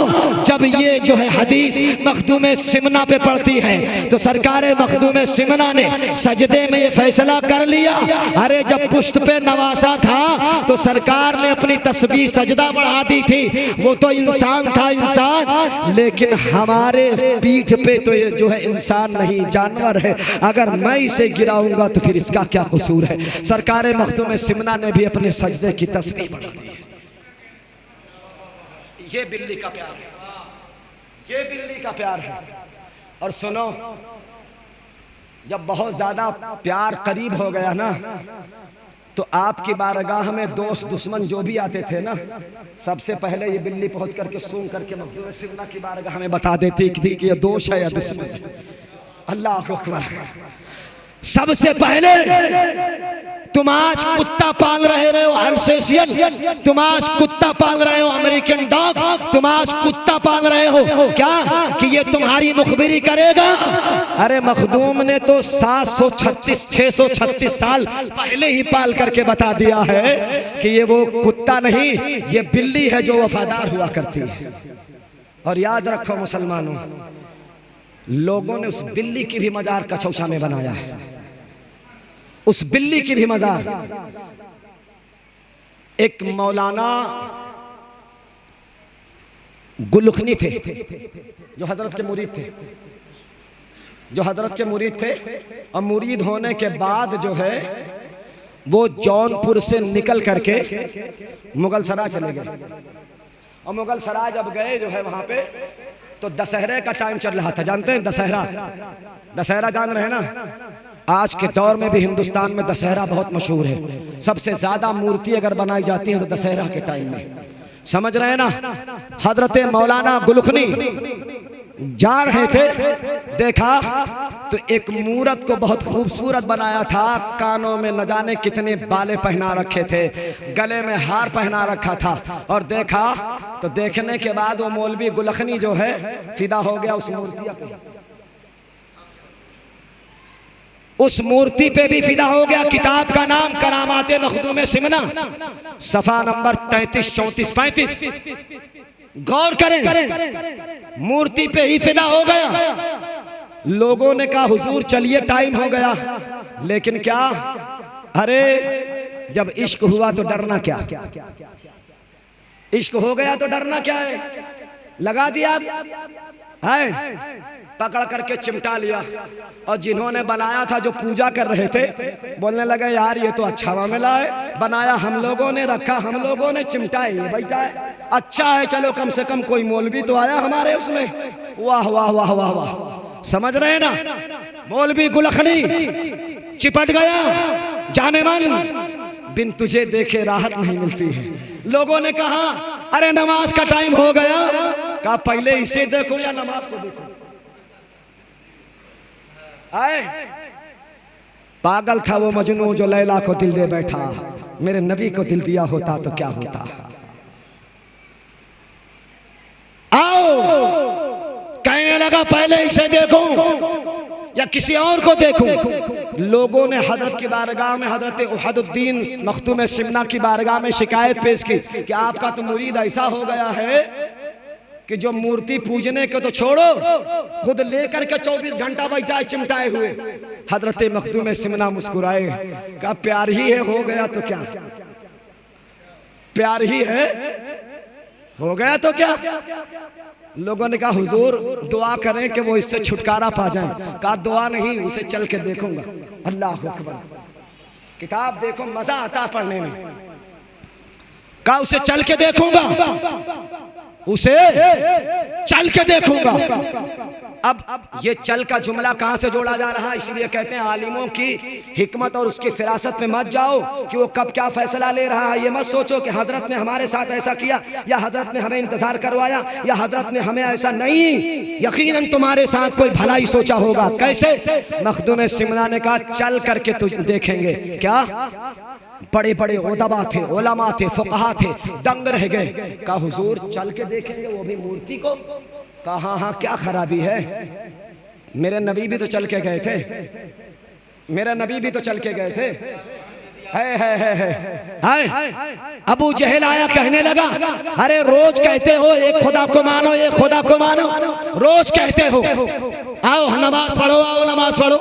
जब ये जो है हदीस मखदूम सिमना पे पड़ती है तो सरकार मखदूम सिमना ने सजदे में ये फैसला कर लिया, अरे जब पुश्त पे नवासा था तो सरकार ने अपनी तस्बीह सजदा बढ़ा दी थी। वो तो इंसान था इंसान, लेकिन हमारे पीठ पे तो ये जो है इंसान नहीं जानवर है। अगर मैं इसे गिराऊंगा तो फिर इसका क्या कसूर है? सरकार मखदूम सिमना ने भी अपने सजदे की तस्बीह बढ़ा दी। ये बिल्ली का प्यार है, ये बिल्ली का प्यार है। और सुनो, जब बहुत ज्यादा प्यार करीब हो गया ना तो आपकी बारगाह में दोस्त दुश्मन जो भी आते थे ना, सबसे पहले ये बिल्ली पहुंच करके सूंघ करके मखदूम सिमना की बारगाह में बता देती थी कि ये दोष है या दुश्मन है। अल्लाह अकबर। सबसे पहले तुम आज कुत्ता पाल रहे हो अल्सेशियन, तुम आज कुत्ता पाल रहे हो अमेरिकन डॉग, तुम आज कुत्ता पाल रहे हो क्या कि ये तुम्हारी मुखबिरी करेगा? अरे मखदूम ने तो 636 साल पहले ही पाल करके बता दिया है कि ये वो कुत्ता नहीं, ये बिल्ली है जो वफादार हुआ करती है। और याद रखो मुसलमानों, लोगों ने उस बिल्ली की भी मजार कछौसा में बनाया है, उस बिल्ली की भी मजार। एक मौलाना गुलखनी थे जो हजरत के मुरीद थे, जो हजरत के मुरीद थे, और मुरीद होने के बाद जो है वो जौनपुर से निकल करके मुगल सराय चले गए। और मुगल सराय जब गए जो है वहां पे तो दशहरे का टाइम चल रहा था। जानते हैं दशहरा? दशहरा जान रहे हैं ना? आज के दौर में भी हिंदुस्तान में दशहरा बहुत मशहूर है। सबसे ज्यादा मूर्ति अगर बनाई जाती है तो दशहरा के टाइम में, समझ रहे हैं ना? हजरत मौलाना गुलखनी जा रहे थे, देखा तो एक मूरत को बहुत खूबसूरत बनाया था, कानों में न जाने कितने बाले पहना रखे थे, गले में हार पहना रखा था। और देखा तो देखने के बाद वो मौलवी गुलखनी जो है फिदा हो गया उस मूर्ति पे, उस मूर्ति पे भी फिदा हो गया। किताब का नाम करामाते मखदूम सिमना, सफा नंबर 33, 34, 35। गौर करें, मूर्ति पे ही फिदा हो गया। लोगों ने कहा हुजूर चलिए टाइम हो गया, लेकिन क्या, अरे जब इश्क हुआ तो डरना क्या? इश्क हो गया तो डरना क्या है? लगा दिया है, पकड़ करके चिमटा लिया। और जिन्होंने बनाया था, जो पूजा कर रहे थे, बोलने लगे यार ये तो अच्छा मामला है, बनाया हम लोगों ने, रखा हम लोगों ने, चिमटा ये बैठा है, अच्छा है, चलो कम से कम कोई मौलवी तो आया हमारे उसमें। वाह वाह वाह वाह वाह, समझ रहे हैं ना? मौलवी गुलखनी चिपट गया, जाने मन बिन तुझे देखे राहत नहीं मिलती है। लोगों ने कहा अरे नमाज का टाइम हो गया, कहा पहले इसे देखो या नमाज को देखो। आए पागल था वो मजनू जो लैला को दिल दे बैठा, मेरे नबी को दिल दिया होता तो क्या होता। आओ, कहने लगा पहले इसे देखूं या किसी और को देखूं। लोगों ने हजरत की बारगाह में, हजरत उहदुद्दीन मखदूम सिमना की बारगाह में शिकायत पेश की कि आपका तो मुरीद ऐसा हो गया है कि जो मूर्ति पूजने को तो छोड़ो, खुद लेकर के 24 घंटा बैठा है चिमटाए हुए। हजरत मखदूम सिमना मुस्कुराए, कहा प्यार ही है, हो गया तो क्या, प्यार ही है, हो गया तो क्या। लोगों ने कहा हुजूर दुआ करें कि वो इससे छुटकारा पा जाए। कहा दुआ नहीं, उसे चल के देखूंगा। अल्लाह अकबर। किताब देखो, मजा आता पढ़ने में। कहा उसे चल के देखूंगा, उसे चल के देखूंगा। अब ये चल का जुमला कहां से जोड़ा जा रहा है, इसलिए कहते हैं आलिमों की हिकमत और उसकी फिरासत में मत जाओ कि वो कब क्या फैसला ले रहा है। ये मत सोचो कि हजरत ने हमारे साथ ऐसा किया, या हजरत ने हमें इंतजार करवाया, या हजरत ने हमें ऐसा, नहीं, यकीनन तुम्हारे साथ कोई भलाई सोचा होगा। कैसे? मखदूम सिमना ने कहा चल करके तुझ देखेंगे। क्या? बड़े बड़े उदबा थे, उलमा थे, फुकहा थे, दंग रह गए। कहा हुजूर चल के देखेंगे, वो भी मूर्ति को? कहा हाँ हाँ, क्या खराबी है, मेरे नबी भी तो चल के गए थे, मेरे नबी भी तो चल के गए थे। है। अबू जहल आया, कहने लगा अरे रोज कहते हो एक खुदा को मानो, एक खुदा को मानो, रोज कहते हो, आओ नमाज पढ़ो, आओ नमाज पढ़ो,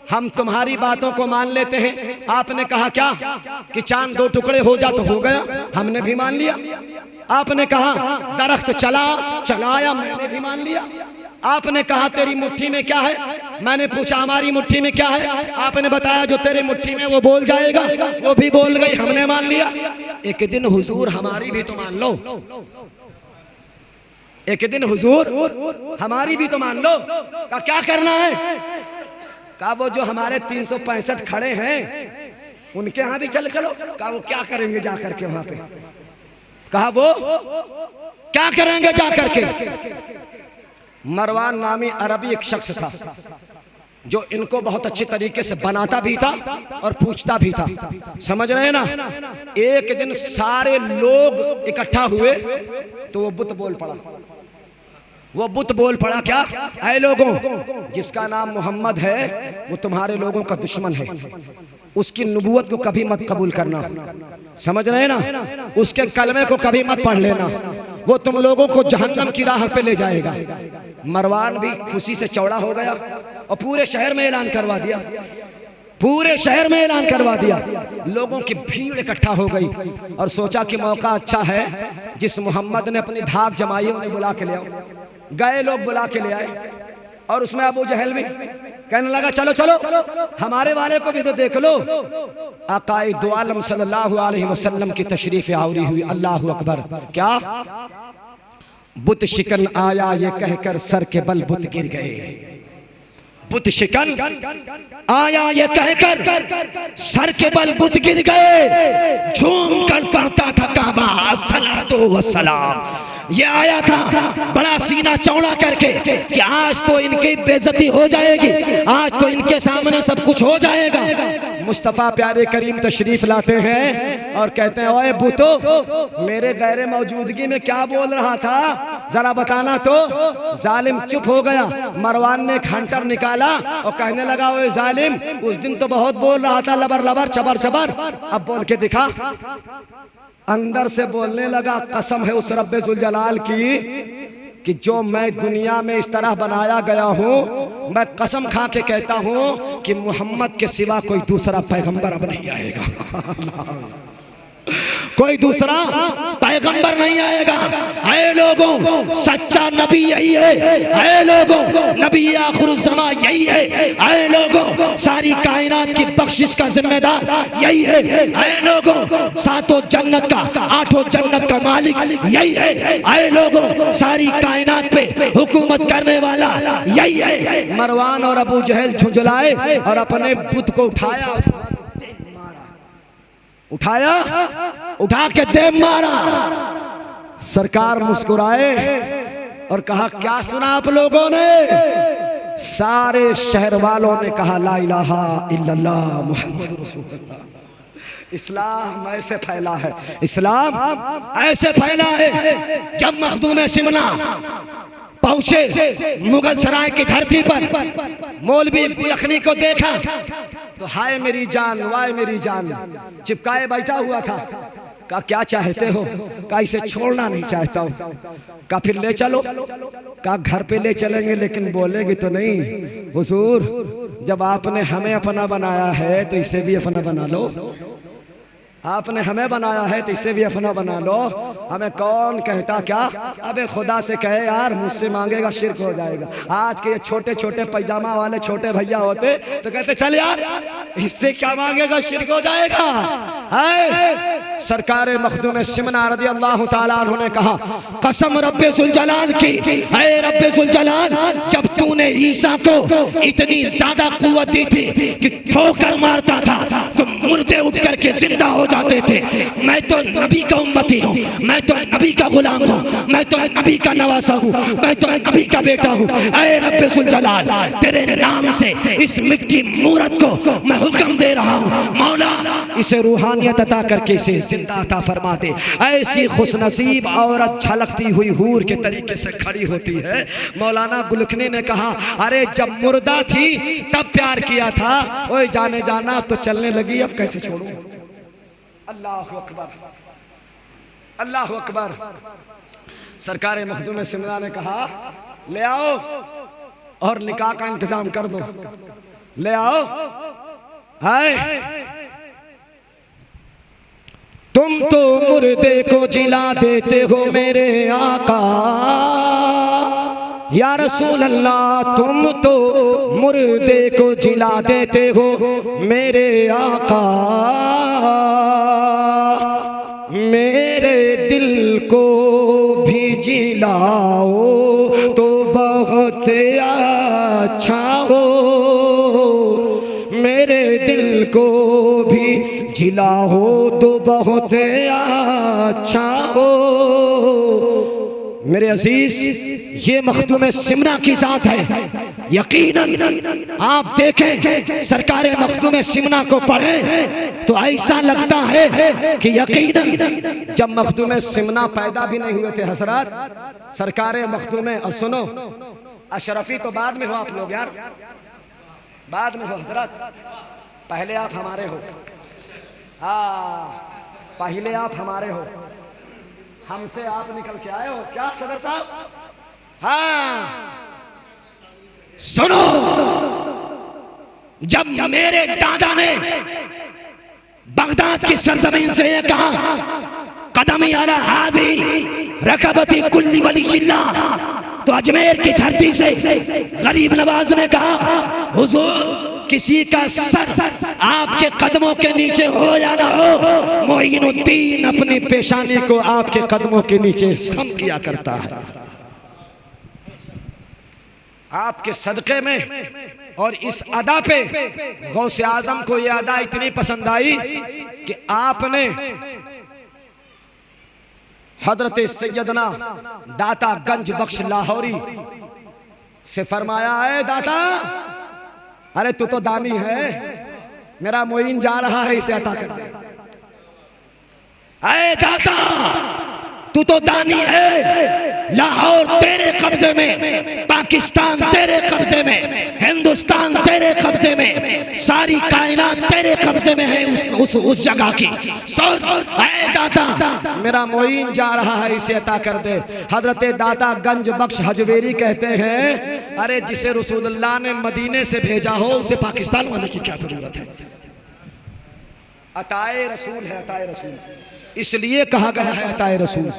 हम तुम्हारी बातों को मान लेते हैं। आपने कहा क्या कि चांद 2 टुकड़े हो जा तो हो गया, हमने भी मान लिया। आपने कहा दरख्त चलाया, मैंने भी मान लिया। आपने कहा तेरी मुट्ठी में क्या है, मैंने पूछा हमारी मुट्ठी में क्या है, आपने बताया जो तेरी मुट्ठी में वो बोल जाएगा, वो भी बोल गई, हमने मान लिया। एक दिन हुजूर हमारी भी तो मान लो, एक दिन हुजूर हमारी भी तो मान लो। का क्या करना है? कहा वो जो हमारे 365 खड़े हैं उनके यहाँ भी चलो। कहा वो क्या करेंगे जा करके वहां पे? कहा वो क्या करेंगे जा करके? मरवान नामी अरबी एक शख्स था जो इनको बहुत अच्छे तरीके से बनाता भी था और पूछता भी था, समझ रहे हैं ना। एक दिन सारे लोग इकट्ठा हुए तो वो बुत बोल पड़ा। वो बुत बोल पड़ा क्या? ऐ लोगों, जिसका नाम मोहम्मद है वो तुम्हारे लोगों का दुश्मन है, उसकी नबूवत को कभी मत कबूल करना, समझ रहे ना, उसके कलमे को कभी मत पढ़ लेना, वो तुम लोगों को जहन्नम की राह पे ले जाएगा। मरवान भी खुशी से चौड़ा हो गया और पूरे शहर में ऐलान करवा दिया, पूरे शहर में ऐलान करवा दिया। लोगों की भीड़ इकट्ठा हो गई और सोचा कि मौका अच्छा है, जिस मोहम्मद ने अपनी धाक जमाई उन्हें बुला के ले आओ। गए लोग बुला के ले आए और उसमें अबू जहल भी कहने लगा चलो चलो हमारे वाले को भी तो देख लो। आकाए दो आलम सल्लल्लाहु अलैहि वसल्लम की तशरीफ आवरी हुई। अल्लाह अकबर। क्या? बुत शिकन आया ये कहकर सर के बल बुत गिर गए। बुत शिकन आया ये कहकर सर के बल बुत गिर गए। झूम कर पढ़ता था काबा अस्सलातु वस्सलाम। ये आया था बड़ा सीना चौड़ा करके कि आज तो इनकी बेइज्जती हो जाएगी, आज तो इनके सामने सब कुछ हो जाएगा। मुस्तफ़ा प्यारे करीम तशरीफ लाते हैं और कहते हैं ओए बुतो, मेरे गैर मौजूदगी में क्या बोल रहा था जरा बताना तो। जालिम चुप हो गया। मरवान ने खंटर निकाला और कहने लगा ओए जालिम, उस दिन तो बहुत बोल रहा था लबर लबर चबर चबर, अब बोल के दिखा। अंदर से बोलने लगा कसम है उस रब्बे जुल जलाल की कि जो मैं दुनिया में इस तरह बनाया गया हूँ, मैं कसम खा के कहता हूँ कि मोहम्मद के सिवा कोई दूसरा पैगंबर अब नहीं आएगा। कोई दूसरा पैगंबर नहीं आएगा। ऐ लोगों, सच्चा नबी यही है। ऐ लोगों, नबी आखिरुज़्ज़मा यही है। ऐ लोगों, सारी कायनात की बख्शिश का जिम्मेदार यही है। ऐ लोगों, 7 जन्नत का 8 जन्नत का मालिक यही है। ऐ लोगों, सारी कायनात पे हुकूमत करने वाला यही है। मरवान और अबू जहल झुंझलाए और अपने बुत को उठाया, उठा के दे मारा। सरकार मुस्कुराए और कहा क्या सुना आप लोगों ने? सारे शहर वालों ने कहा ला इलाहा इल्लल्लाह मुहम्मद रसूलुल्लाह। इस्लाम ऐसे फैला है, इस्लाम ऐसे फैला है। जब मखदूम सिमना पहुंचे मुगल सराय की धरती पर, मौलवी बुलखनी को देखा तो हाय मेरी जान, वाय मेरी जान, चिपकाए बैठा हुआ था। का क्या चाहते हो? का इसे छोड़ना नहीं चाहता हूँ। का फिर ले चलो? का घर पे ले चलेंगे, लेकिन बोलेगी तो नहीं हुजूर जब आपने हमें अपना बनाया है तो इसे भी अपना बना लो। आपने हमें बनाया है तो इसे भी अपना बना लो। हमें कौन कहता क्या? अबे खुदा से कहे यार, मुझसे मांगेगा शिर्क हो जाएगा। आज के ये छोटे छोटे पैजामा वाले छोटे भैया होते तो कहते चल यार इससे क्या मांगेगा, शिर्क हो जाएगा। है सरकार मखदूम सिमना रज़ी अल्लाह ताला अन्हु ने कहा, कसम रब्बे जुल जलाल की, ऐ रब्बे जुल जलाल, जब तूने ईसा को इतनी ज्यादा कुव्वत दी थी कि ठोकर मारता था तो मुर्दे उठ करके जिंदा हो जाते थे। मैं तो नबी का उम्मती हूँ, मैं तो नबी का गुलाम हूँ, मैं तो नबी का नवासा हूँ, मैं तो नबी का बेटा हूँ। ऐ रब्बे जुल जलाल, तेरे नाम से इस मिट्टी मूरत को मैं हुक्म दे रहा हूँ, मौला इसे रूहानियत अता करके इसे जिंदा अता फरमा दे। ऐसी खुशनसीब औरत झलकती हुई हूर के तरीके से खड़ी होती है। मौलाना गुलखनी ने कहा, अरे जब मुर्दा थी तब प्यार किया था, ओए जाने जाना अब तो चलने लगी, अब कैसे छोड़ूं। अल्लाह अकबर, अल्लाह अकबर। सरकार मखदूम सिमरा ने कहा, ले आओ और निकाह का इंतजाम कर दो, ले आओ। हाय तुम तो मुर्दे को जिला देते हो मेरे आका, या रसूल अल्लाह तुम तो मुर्दे को जिला देते हो मेरे आका। मेरे दिल को भी जिलाओ तो बहुत अच्छा हो, मेरे दिल को भी जिलाओ तो बहुत अच्छा हो। मेरे अजीज ये मखदूम सिमना की जात है। यकीनन आप देखें सरकार मखदूम सिमना को पढ़ें तो ऐसा लगता है कि यकीनन जब मखदूम सिमना पैदा भी नहीं हुए थे हजरत, सरकार मखदूम, और सुनो अशरफी तो बाद में हो आप लोग यार, बाद में हो हजरत, पहले आप हमारे हो। हाँ पहले आप हमारे हो, हमसे आप निकल के आए हो क्या सदर साहब? हाँ सुनो, जब मेरे दादा ने बगदाद की सरजमीन से ये कहा, कदमी अला हादी रकबती कुल्ली वलील्लाह, तो अजमेर की धरती से गरीब नवाज ने कहा, हुजूर किसी का सर आपके कदमों के नीचे हो या ना हो, मोइनुद्दीन अपनी पेशानी को आपके कदमों के नीचे सम किया करता है। आपके सदक़े में और इस अदा पे गौसे आजम को यह अदा इतनी पसंद आई कि आपने हजरत सैयदना दाता गंज बख्श लाहौरी से फरमाया, है दाता, अरे तू तो दानी है, मेरा मोइन जा रहा है, इसे अता कर दे। अरे दाता तू तो दानी है, लाहौर तेरे कब्जे में, पाकिस्तान तेरे कब्जे में, हिंदुस्तान तेरे कब्जे में, सारी कायनात तेरे कब्जे में है उस जगह की। ऐ दाता मेरा मोइन जा रहा है, इसे अता कर दे। हजरत दाता गंज बख्श हजवेरी कहते हैं, अरे जिसे रसूलुल्लाह ने मदीने से भेजा हो उसे पाकिस्तान वाले की क्या जरूरत है? अताए रसूल है, अताए रसूल, इसलिए कहा गया है अताए रसूल।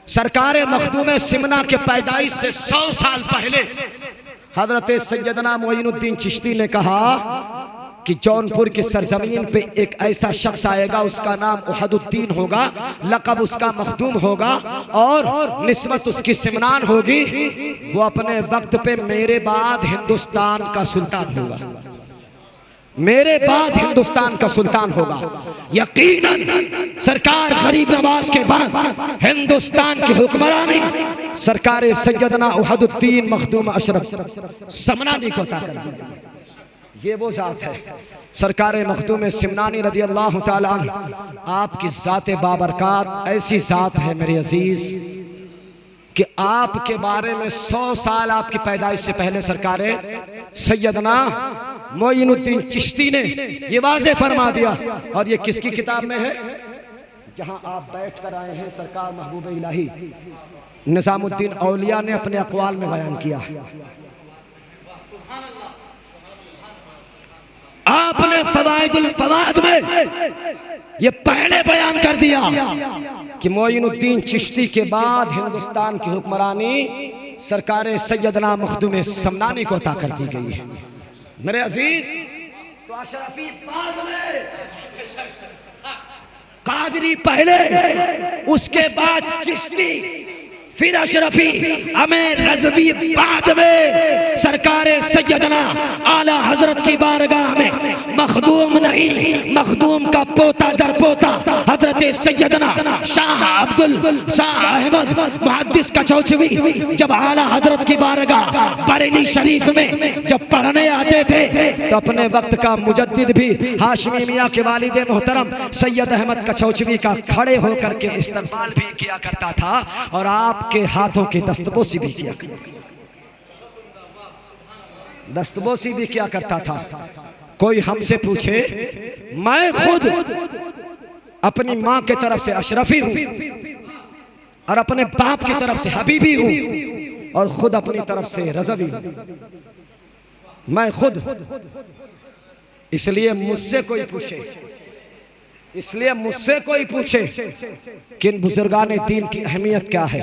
सरकार मखदूम सिमना के पैदाइश से 100 साल पहले हजरत सैयदना मोइनुद्दीन चिश्ती ने कहा कि जौनपुर की सरजमीन पे एक ऐसा शख्स आएगा, उसका नाम उहदुद्दीन होगा, लक़ब उसका मखदूम होगा और निस्बत उसकी सिमनान होगी। वो अपने वक्त पे मेरे बाद हिंदुस्तान का सुल्तान होगा, मेरे बाद हिंदुस्तान का सुल्तान होगा। यकीनन सरकार गरीब नवाज के बाद हिंदुस्तान की हुक्मरानी सरकार सैयदना उहदुद्दीन मखदूम अशरफ समनानी को अता कर दी। ये वो जात है सरकार मखदूम सिमनानी रज़ी अल्लाह ताला अन्हु। आपकी ज़ात बाबरकात ऐसी ज़ात है मेरे अजीज कि आपके बारे में 100 साल आपकी पैदाइश से पहले सरकार सैयदना मोइनुद्दीन चिश्ती ने ये वाज़े फरमा दिया। और ये किसकी किताब में है? जहां आप बैठ कर आए हैं, सरकार महबूब इलाही निजामुद्दीन औलिया ने अपने अक़वाल में बयान किया। आपने फवाइदुल फवाद में ये पहले बयान कर दिया कि मोइनुद्दीन चिश्ती के बाद हिंदुस्तान की हुक्मरानी सरकार सैयदना मखदूम समनानी को अता कर दी गई है। मेरे अजीज, तो अशरफी बाद में, कादरी पहले, उसके बाद चिश्ती, फिर अशरफी, अमीर रज़वी बाद में। सरकार सैयदना आला हजरत की बारगाह में मखदूम नहीं, मखदूम का पोता दर पोता हजरत सैयदना शाह अब्दुल शाह अहमद मुहद्दिस कचौचवी जब आला हजरत की बारगाह बरेली शरीफ में जब पढ़ने आते थे तो अपने वक्त का मुजद्दिद भी हाशमी मियाँ के वालिद मोहतरम सैयद अहमद कचौचवी का खड़े होकर के इस्तकबाल भी किया करता था और आप के हाथों की दस्तबोसी भी किया करता था। कोई हमसे पूछे, मैं खुद अपनी मां की तरफ से अशरफी हूं और अपने बाप की तरफ से हबीबी हूं और खुद अपनी तरफ से रज़वी हूं। मैं खुद, इसलिए मुझसे कोई पूछे कि इन बुजुर्गाने दीन की अहमियत क्या है।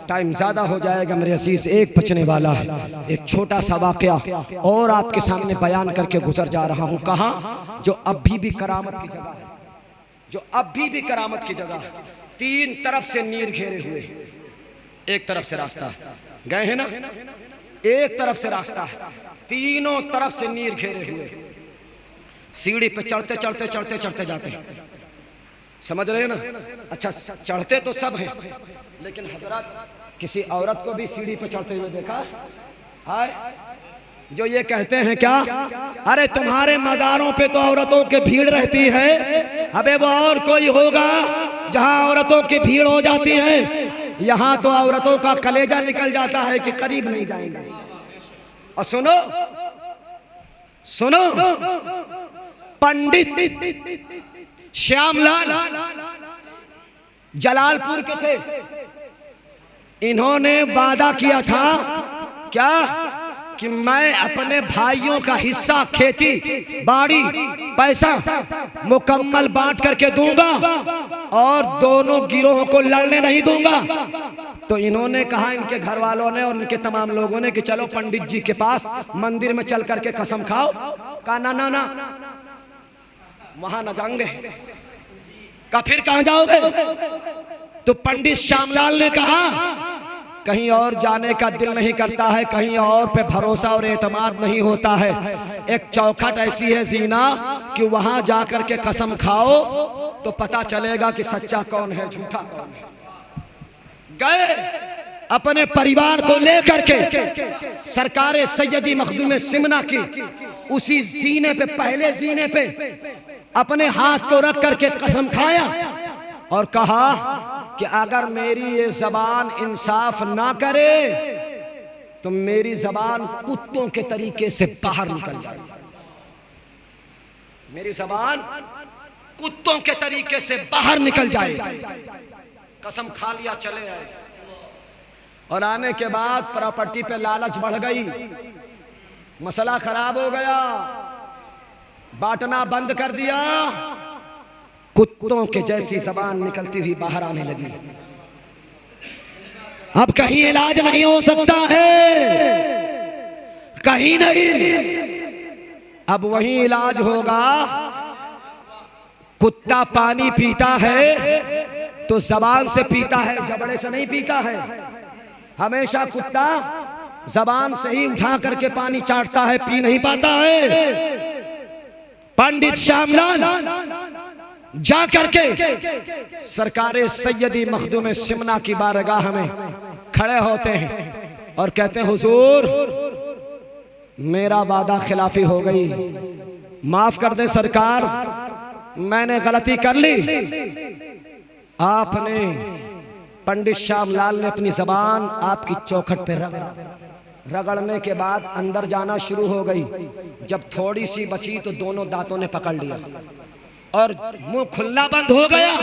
टाइम ज्यादा हो जाएगा मेरे अजीज, एक बचने वाला है। एक छोटा सा वाकया और आपके सामने बयान करके गुजर जा रहा हूं। कहां? जो अभी भी करामत की जगह है, जो अभी भी करामत की जगह है। 3 तरफ से नीर घेरे हुए, एक तरफ से रास्ता, गए हैं ना, एक तरफ से रास्ता है, तीनों तरफ से नीर घेरे हुए। सीढ़ी पे चढ़ते जाते हैं, समझ रहे हैं ना? अच्छा, चढ़ते तो सब हैं, लेकिन हजरत किसी औरत को भी सीढ़ी पे चढ़ते हुए देखा है? जो ये कहते हैं क्या, अरे तुम्हारे मज़ारों पे तो औरतों की भीड़ रहती है, अबे वो और कोई होगा जहां औरतों की भीड़ हो जाती है। यहां तो औरतों का कलेजा निकल जाता है कि करीब नहीं जाएंगे। और सुनो सुनो, पंडित श्यामलाल जलालपुर के थे। इन्होंने वादा किया था क्या कि मैं अपने भाइयों का हिस्सा, खेती बाड़ी, पैसा मुकम्मल बांट करके दूंगा और दोनों गिरोहों को लड़ने नहीं दूंगा। तो इन्होंने कहा, इनके घर वालों ने और इनके तमाम लोगों ने, कि चलो पंडित जी के पास मंदिर में चल करके कसम खाओ। कहा ना ना ना, वहां न जाएंगे। कहा फिर कहां जाओगे? तो पंडित श्यामलाल ने कहा, कहीं और जाने का दिल नहीं करता है, कहीं और पे भरोसा और एतमाद नहीं होता है। एक चौखट ऐसी है जीना कि वहां जाकर के कसम खाओ तो पता चलेगा कि सच्चा कौन है, झूठा कौन है। गए अपने परिवार को लेकर के सरकार सैयदी मखदूम सिमना की उसी जीने पे, पहले जीने पे अपने हाथ को रख करके कसम खाया और कहा कि अगर मेरी ये जबान इंसाफ ना करे तो मेरी जबान कुत्तों के तरीके से बाहर निकल जाएगी। मेरी जबान कुत्तों के तरीके से बाहर निकल जाएगी। कसम खा लिया, चले आए। और आने के बाद प्रॉपर्टी पे लालच बढ़ गई, मसला खराब हो गया, बांटना बंद कर दिया, कुत्तों के जैसी जबान निकलती हुई बाहर आने लगी। अब कहीं इलाज नहीं हो सकता है, कहीं नहीं। अब वही इलाज होगा। कुत्ता पानी पीता है तो जबान से पीता है, जबड़े से नहीं पीता है। हमेशा कुत्ता जबान से ही उठा करके पानी चाटता है, पी नहीं पाता है। पंडित श्यामलाल जा करके सरकारे सैयदी मखदूम सिमना की बारगाह में खड़े होते हैं और कहते हैं, हुजूर मेरा वादा खिलाफी हो गई, माफ कर दे सरकार, मैंने गलती कर ली। आपने, पंडित श्यामलाल ने अपनी जबान आपकी चौखट पे रगड़ने के बाद अंदर जाना शुरू हो गई। जब थोड़ी सी बची तो दोनों दांतों ने पकड़ लिया और मुंह खुलना बंद हो गया।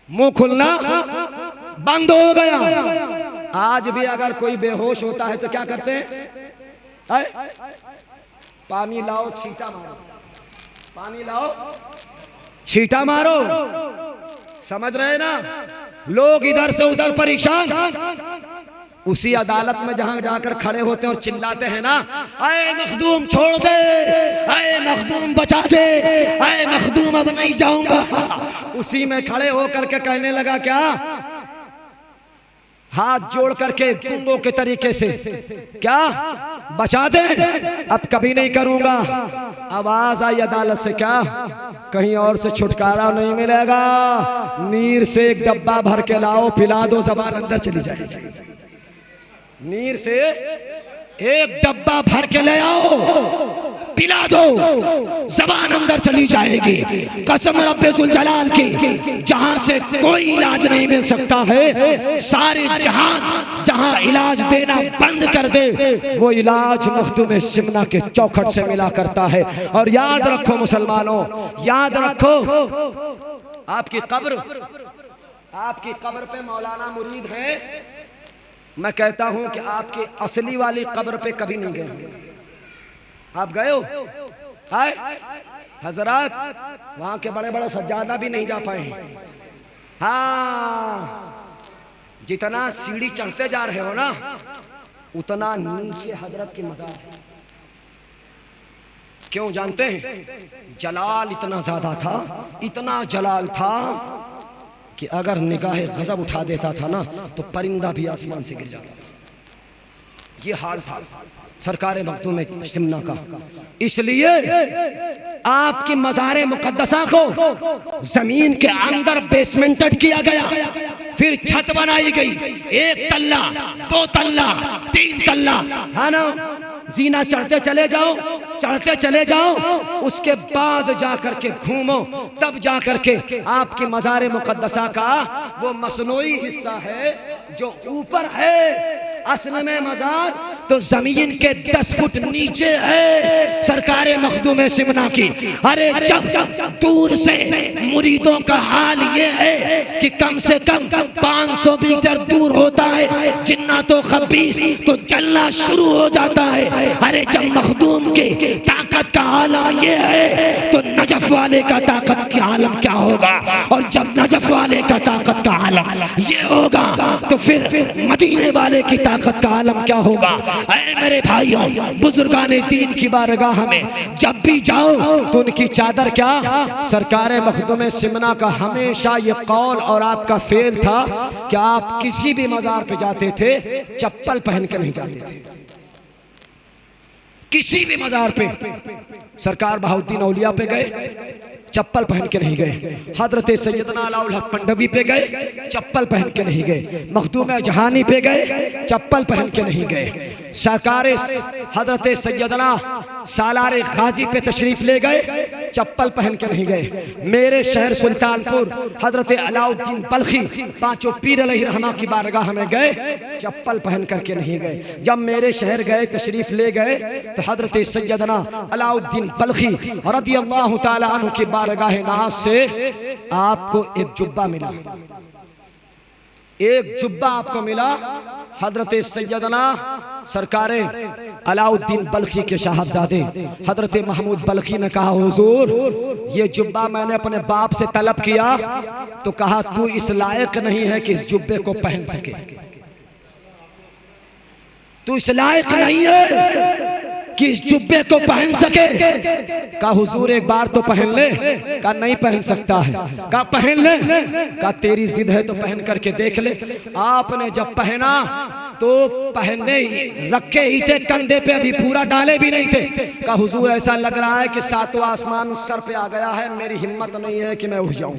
मुंह खुलना बंद हो गया। आज भी अगर कोई बेहोश होता है तो क्या करते हैं? पानी लाओ छींटा मारो, पानी लाओ छींटा मारो। समझ रहे ना? लोग इधर से उधर परेशान। उसी अदालत में जहां जाकर खड़े होते हैं और चिल्लाते हैं ना, आए मखदूम छोड़ दे, आए मखदूम बचा दे, आए मखदूम अब नहीं जाऊंगा, उसी में खड़े होकर के कहने लगा क्या? हाथ जोड़ करके गुंगों के तरीके से क्या बचा दे, अब कभी नहीं करूंगा। आवाज आई अदालत से क्या? कहीं और से छुटकारा नहीं मिलेगा, नीर से एक डब्बा भर के लाओ, पिला दो, जबान अंदर चली जाएगी। नीर से एक डब्बा भर के ले आओ, पिला दो, जबान अंदर चली जाएगी। कसम रब्बे जुल जलाल की, जहां से कोई इलाज नहीं मिल सकता है, सारे जहां जहां इलाज देना बंद कर दे, वो इलाज मखदूम सिमना के चौखट से मिला करता है। और याद रखो मुसलमानों, याद रखो, आपकी कब्र पे मौलाना मुरीद है। मैं कहता हूं कि आपकी असली वाली कब्र पे कभी नहीं गए। आप गए हो? हाय हजरत, वहां के बड़े बड़े सज्जादा भी नहीं जा पाए। हाँ, जितना सीढ़ी चढ़ते जा रहे हो ना, उतना नीचे हजरत की मज़ार है। क्यों जानते हैं? जलाल इतना ज्यादा था, इतना जलाल था कि अगर निगाह गजब उठा देता था ना, तो परिंदा भी आसमान से गिर जाता था। ये हाल था सरकार मखदूम सिमना का। इसलिए आपकी मज़ार मुक़द्दसा को जमीन के अंदर बेसमेंटेड किया गया, फिर छत बनाई गई, 1 तल्ला, 2 तल्ला, 3 तल्ला, है ना? जीना चढ़ते चले जाओ, चढ़ते चले जाओ, उसके बाद जाकर के घूमो, तब जाकर के आपकी मज़ार मुक़द्दसा का वो मसनूई हिस्सा है जो ऊपर है। असल में मज़ार तो जमीन के 10 फुट नीचे है सरकार मखदूम सिमना की। अरे जब दूर से मुरीदों का हाल ये है कि कम से कम 500 मीटर दूर होता है, जिन्नातो खबीस तो जलना शुरू हो जाता है। अरे जब मखदूम के ताकत का आलम ये है, तो नजफ वाले का ताकत का आलम क्या होगा? और जब नजफ वाले का ताकत का आलम ये होगा, तो फिर मदीने वाले की ताकत का आलम क्या होगा? ऐ मेरे भाइयों, बुजुर्गाने दीन की बारगाह में जब भी जाओ तो उनकी चादर क्या? सरकार मखदूम सिमना का हमेशा ये कौल और आपका फेल था कि आप किसी भी मज़ार पे जाते थे चप्पल पहन के नहीं जाते थे। किसी भी मज़ार पे सरकार बहाउद्दीन औलिया पे गए, चप्पल पहन के नहीं गए। हजरत सैयदना अलाउल हक पंडवी पे गए, चप्पल पहन के नहीं गए। मखदूम जहानी पे गए, चप्पल पहन के नहीं गए। सरकार हजरत सैयदना सालार गाजी पे तशरीफ ले गए, चप्पल पहन के नहीं गए। मेरे शहर सुल्तानपुर हजरत अलाउद्दीन बल्खी पांचों पीर अलैहिर्रहमा की बारगाह में गए, चप्पल पहन करके नहीं गए। जब मेरे शहर गए, तशरीफ ले गए, तो हजरत सैयदना अलाउद्दीन बल्खी रदियल्लाहु ताला अन्हु की बारगाह नाज से आपको एक जुब्बा मिला, एक जुब्बा आपको मिला। हजरत सैयदना सरकारे अलाउद्दीन बल्खी के साहबजादे हजरत महमूद बल्खी ने कहा, हुजूर ये जुब्बा मैंने अपने बाप से तलब किया, तो कहा तू इस लायक नहीं है कि इस जुब्बे को पहन सके, तू इस लायक नहीं है कि इस जुब्बे को पहन सके। कहा हुजूर एक बार तो पहन ले। कहा नहीं पहन सकता है। कहा पहन ले। कहा तेरी जिद है तो पहन करके देख ले। आपने जब पहना तो पहनने ही रखे ही थे कंधे पे, अभी पूरा डाले भी नहीं थे। कहा हुजूर ऐसा लग रहा है कि 7वां आसमान सर पे आ गया है, मेरी हिम्मत नहीं है कि मैं उठ जाऊं।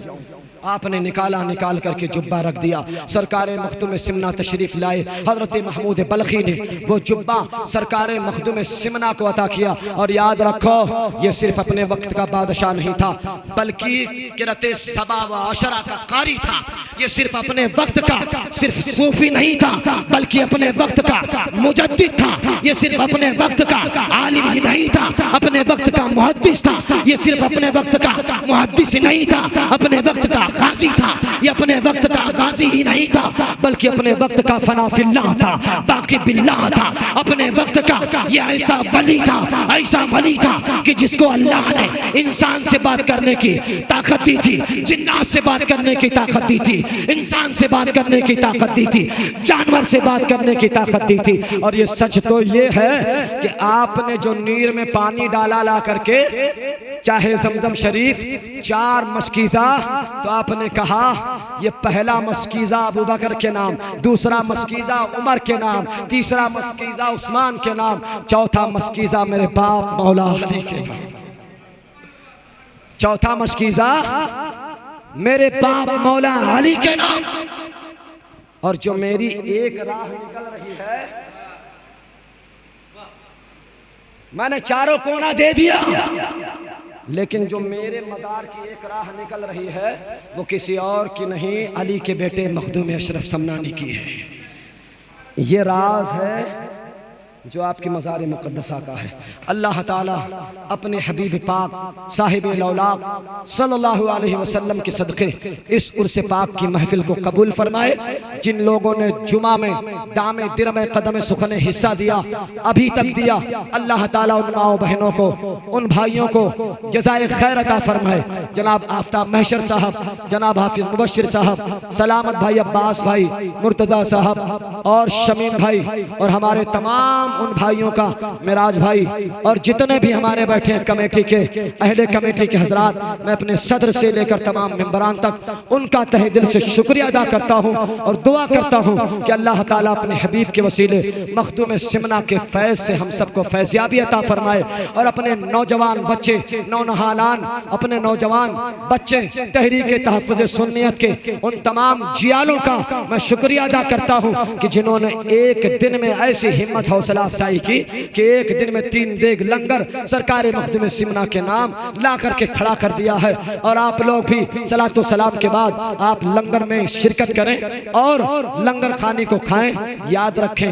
आपने निकाल करके जुब्बा रख दिया। सरकार मखदूम सिमना तशरीफ लाए, हजरत महमूद बल्खी ने वो जुब्बा सरकार मखदूम सिमना को अता किया। और याद रखो, ये सिर्फ अपने वक्त का बादशाह नहीं था, बल्कि किरते सबा व अशरा का कारी था। ये सिर्फ अपने वक्त का सिर्फ सूफी नहीं था, बल्कि अपने वक्त का मुजद्दिद था, ये सिर्फ अपने वक्त का आलिम ही नहीं था, अपने वक्त का मुहद्दिस था, ये सिर्फ अपने वक्त का मुहद्दिस ही नहीं था, अपने वक्त का गाजी था, ये अपने वक्त का गाजी ही नहीं था, बल्कि अपने वक्त का फना फिल्लाह था, बाकी बिल्लाह था, अपने वक्त का ये ऐसा वली था, ऐसा वली था कि जिसको अल्लाह ने इंसान से बात करने की ताकत दी थी, जिन्नात से बात करने की ताकत दी थी, इंसान से बात करने की ताकत दी थी, जानवर से बात करने की ताकत दी थी। और ये सच तो ये है कि आपने जो नीर में पानी डाला ला करके, चाहे जमजम शरीफ 4 मस्कीज़ा, तो आपने कहा ये पहला मस्कीज़ा अबू बकर के नाम, दूसरा मस्कीज़ा उमर के नाम, तीसरा मस्कीज़ा उस्मान के नाम, चौथा मस्कीज़ा मेरे बाप मौला अली के नाम, चौथा मस्कीज़ा मेरे बाप मौला अली के नाम। और जो मेरी एक राह निकल रही है, मैंने चारों कोना दे दिया, लेकिन जो मेरे मज़ार की एक राह निकल रही है वो किसी और की नहीं, अली के बेटे मखदूम अशरफ समनानी की है। ये राज है जो आपकी मज़ार मुक़द्दसा का है। अल्लाह ताला अपने हबीब पाक साहिब लौलाक सल्लल्लाहु अलैहि वसल्लम के सदक़े इस उर्स पाक की महफिल को कबूल फरमाए। जिन लोगों ने जुमा में दामे दिरमे कदम सुखने हिस्सा दिया, अभी तक दिया, अल्लाह ताला उन माओ बहनों को, उन भाइयों को जज़ाए खैर अता फरमाए। जनाब आफ्ताब महशर साहब, जनाब हाफिज मुबश्शिर साहब, सलामत भाई अब्बास भाई, मुर्तज़ा साहब और शमीम भाई, और हमारे तमाम उन भाइयों का, मिराज भाई और जितने भी हमारे बैठे हैं कमेटी के, अहले कमेटी के हजरात, मैं अपने सदर से लेकर तमाम मेंबरान तक उनका तहे दिल से शुक्रिया अदा करता हूँ और दुआ करता हूँ कि अल्लाह ताला अपने हबीब के वसीले मखदूम सिमना के फैज़ से हम सबको फैज़याबी अता फरमाए। और अपने नौजवान बच्चे, नौनहालान, अपने नौजवान बच्चे तहरीक तहफ़्फ़ुज़ सुन्नियत के उन तमाम जियालों का मैं शुक्रिया अदा करता हूँ कि जिन्होंने एक दिन में ऐसी हिम्मत हौसला अफजाई की कि एक दिन में 3 देग लंगर सरकार मखदूम सिमना के नाम ला करके खड़ा कर दिया है। और आप लोग भी सलातो सलाम के बाद आप लंगर में शिरकत करें और लंगर खाने को खाएं। याद रखें,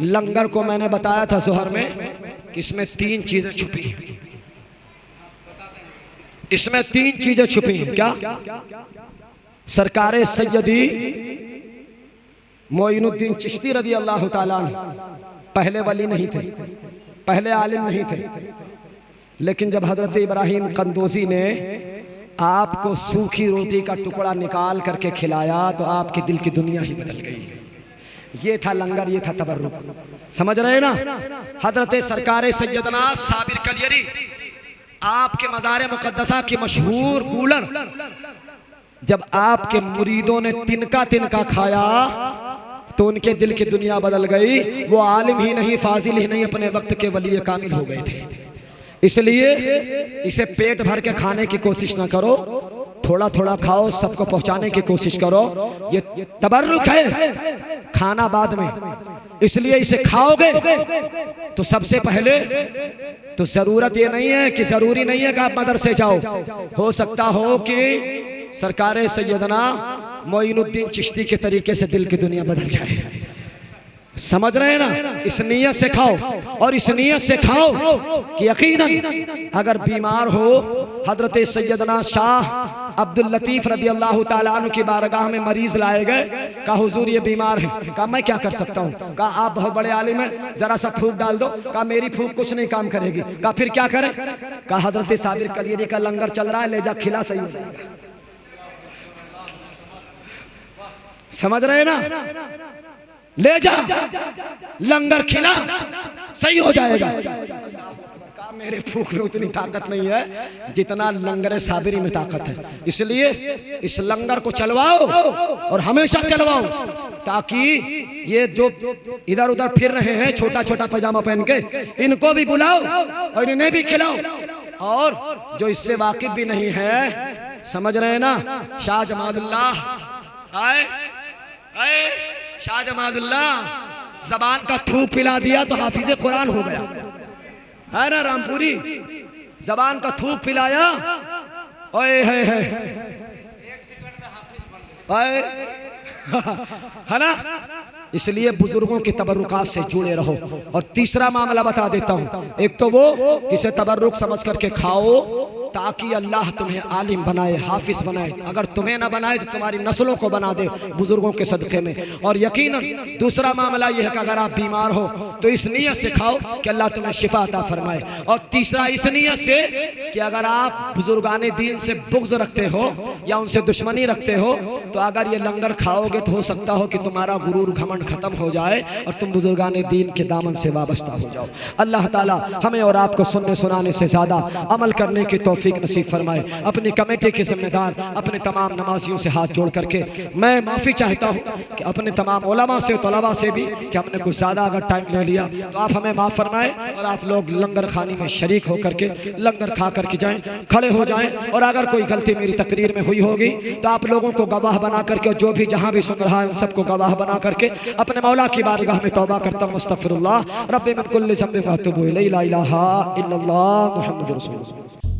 लंगर को मैंने बताया था ज़ोहर में कि इसमें 3 चीजें छुपी हैं, इसमें 3 चीजें छुपी हैं। क्या? सरकारे सैयदी मोइनुद्दीन चिश्ती रज़ी अल्लाह ताला पहले वली नहीं थे, पहले आलिम नहीं थे, लेकिन जब हजरत इब्राहिम कंदोजी ने आपको सूखी रोटी का टुकड़ा निकाल करके खिलाया तो आपके दिल की दुनिया ही बदल गई। ये था लंगर, ये था तबर्रुक। समझ रहे ना? हजरत सरकारे सैयदना साबिर कलियरी, आपके मज़ार मुक़द्दसा की मशहूर कूलर, जब आपके मुरीदों ने तिनका तिनका खाया तो उनके दिल की दुनिया बदल गई। वो आलिम ही नहीं, फाजिल ही नहीं, अपने वक्त के वली कामिल हो गए थे। इसलिए इसे पेट भर के खाने की कोशिश ना करो, थोड़ा थोड़ा खाओ, सबको पहुंचाने की कोशिश करो। ये तबर्रुक है, खाना बाद में। इसलिए इसे खाओगे तो सबसे पहले तो जरूरत ये नहीं है कि जरूरी नहीं है कि आप मदरसे जाओ, हो सकता हो कि सरकारे सैयदना मोइनुद्दीन चिश्ती के तरीके से दिल की दुनिया बदल जाए। समझ रहे हैं ना? इस नीयत से खाओ और इस नीयत से खाओ कि यकीनन अगर बीमार हो, हजरत सैयदना शाह अब्दुल लतीफ रज़ी अल्लाह ताला अन्हु की बारगाह में मरीज लाए गए। कहा हुजूर ये बीमार है। कहा मैं क्या कर सकता हूँ? कहा आप बहुत बड़े आलिम हैं, जरा सा फूंक डाल दो। कहा मेरी फूंक कुछ नहीं काम करेगी। कहा फिर क्या करें? कहा हजरत साबिर कलियरी का लंगर चल रहा है, ले जा खिला, सही हो जाएगा। समझ रहे ना? ले जा लंगर खिला, सही हो जाएगा। कहा मेरे फूक में उतनी ताकत नहीं है जितना लंगर साबिरी में ताकत है। इसलिए इस लंगर को चलवाओ और हमेशा चलवाओ, ताकि ये जो इधर उधर फिर रहे हैं छोटा छोटा पजामा पहन के, इनको भी बुलाओ और इन्हें भी खिलाओ। और जो इससे वाकिफ भी नहीं है, समझ रहे हैं ना, शाह जमालुल्लाह आए, शाह जमालुल्लाह जबान का थूक पिला दिया तो हाफिज कुरान हो गया, है ना? रामपुरी जबान का थूक पिलाया, ओए है एक सेकंड में हाफिज बन गए, है ना? इसलिए बुजुर्गों के तबरुकात से जुड़े रहो। और तीसरा मामला बता देता हूँ, एक तो वो किसे तबरुक समझ करके खाओ ताकि अल्लाह तुम्हें आलिम बनाए, हाफिज बनाए। अगर तुम्हें ना बनाए तो तुम्हारी नस्लों को बना दे बुजुर्गों के सदक़े में। और यकीनन दूसरा मामला यह है कि अगर आप बीमार हो तो इस नीयत से खाओ कि अल्लाह तुम्हें शिफा अता फरमाए। और तीसरा इस नीयत से कि अगर आप बुजुर्गाने दीन से बुग़्ज़ रखते हो या उनसे दुश्मनी रखते हो तो अगर ये लंगर खाओगे तो हो सकता हो कि तुम्हारा गुरूर घमंड खत्म हो जाए और तुम बुजुर्गाने दीन के दामन से वाबस्ता हो जाओ। अल्लाह ताला हमें और आपको सुनने सुनाने से ज़्यादा अमल करने की तौफीक नसीब फरमाए। अपनी कमेटी के जिम्मेदार अपने तमाम नमाजियों से हाथ जोड़ करके मैं माफ़ी चाहता हूँ कि अपने तमाम उलमा से, तलबा से भी कि हमने कुछ ज़्यादा अगर टाइम ले लिया तो आप हमें माफ़ फरमाएं और आप लोग लंगर खाने में शरीक होकर के लंगर खा करके जाएं, खड़े हो जाएं। और अगर कोई गलती मेरी तकरीर में हुई होगी तो आप लोगों को गवाह बना करके, जो भी जहाँ भी सुन रहा है उन सबको गवाह बना करके अपने मौला की बारगाह में तौबा करता हूँ। अस्तगफिरुल्लाह रब्बी मिन कुल्लि ज़ंबिन व अतूबु इलैहि, ला इलाहा इल्लल्लाह मुहम्मदुर रसूलुल्लाह।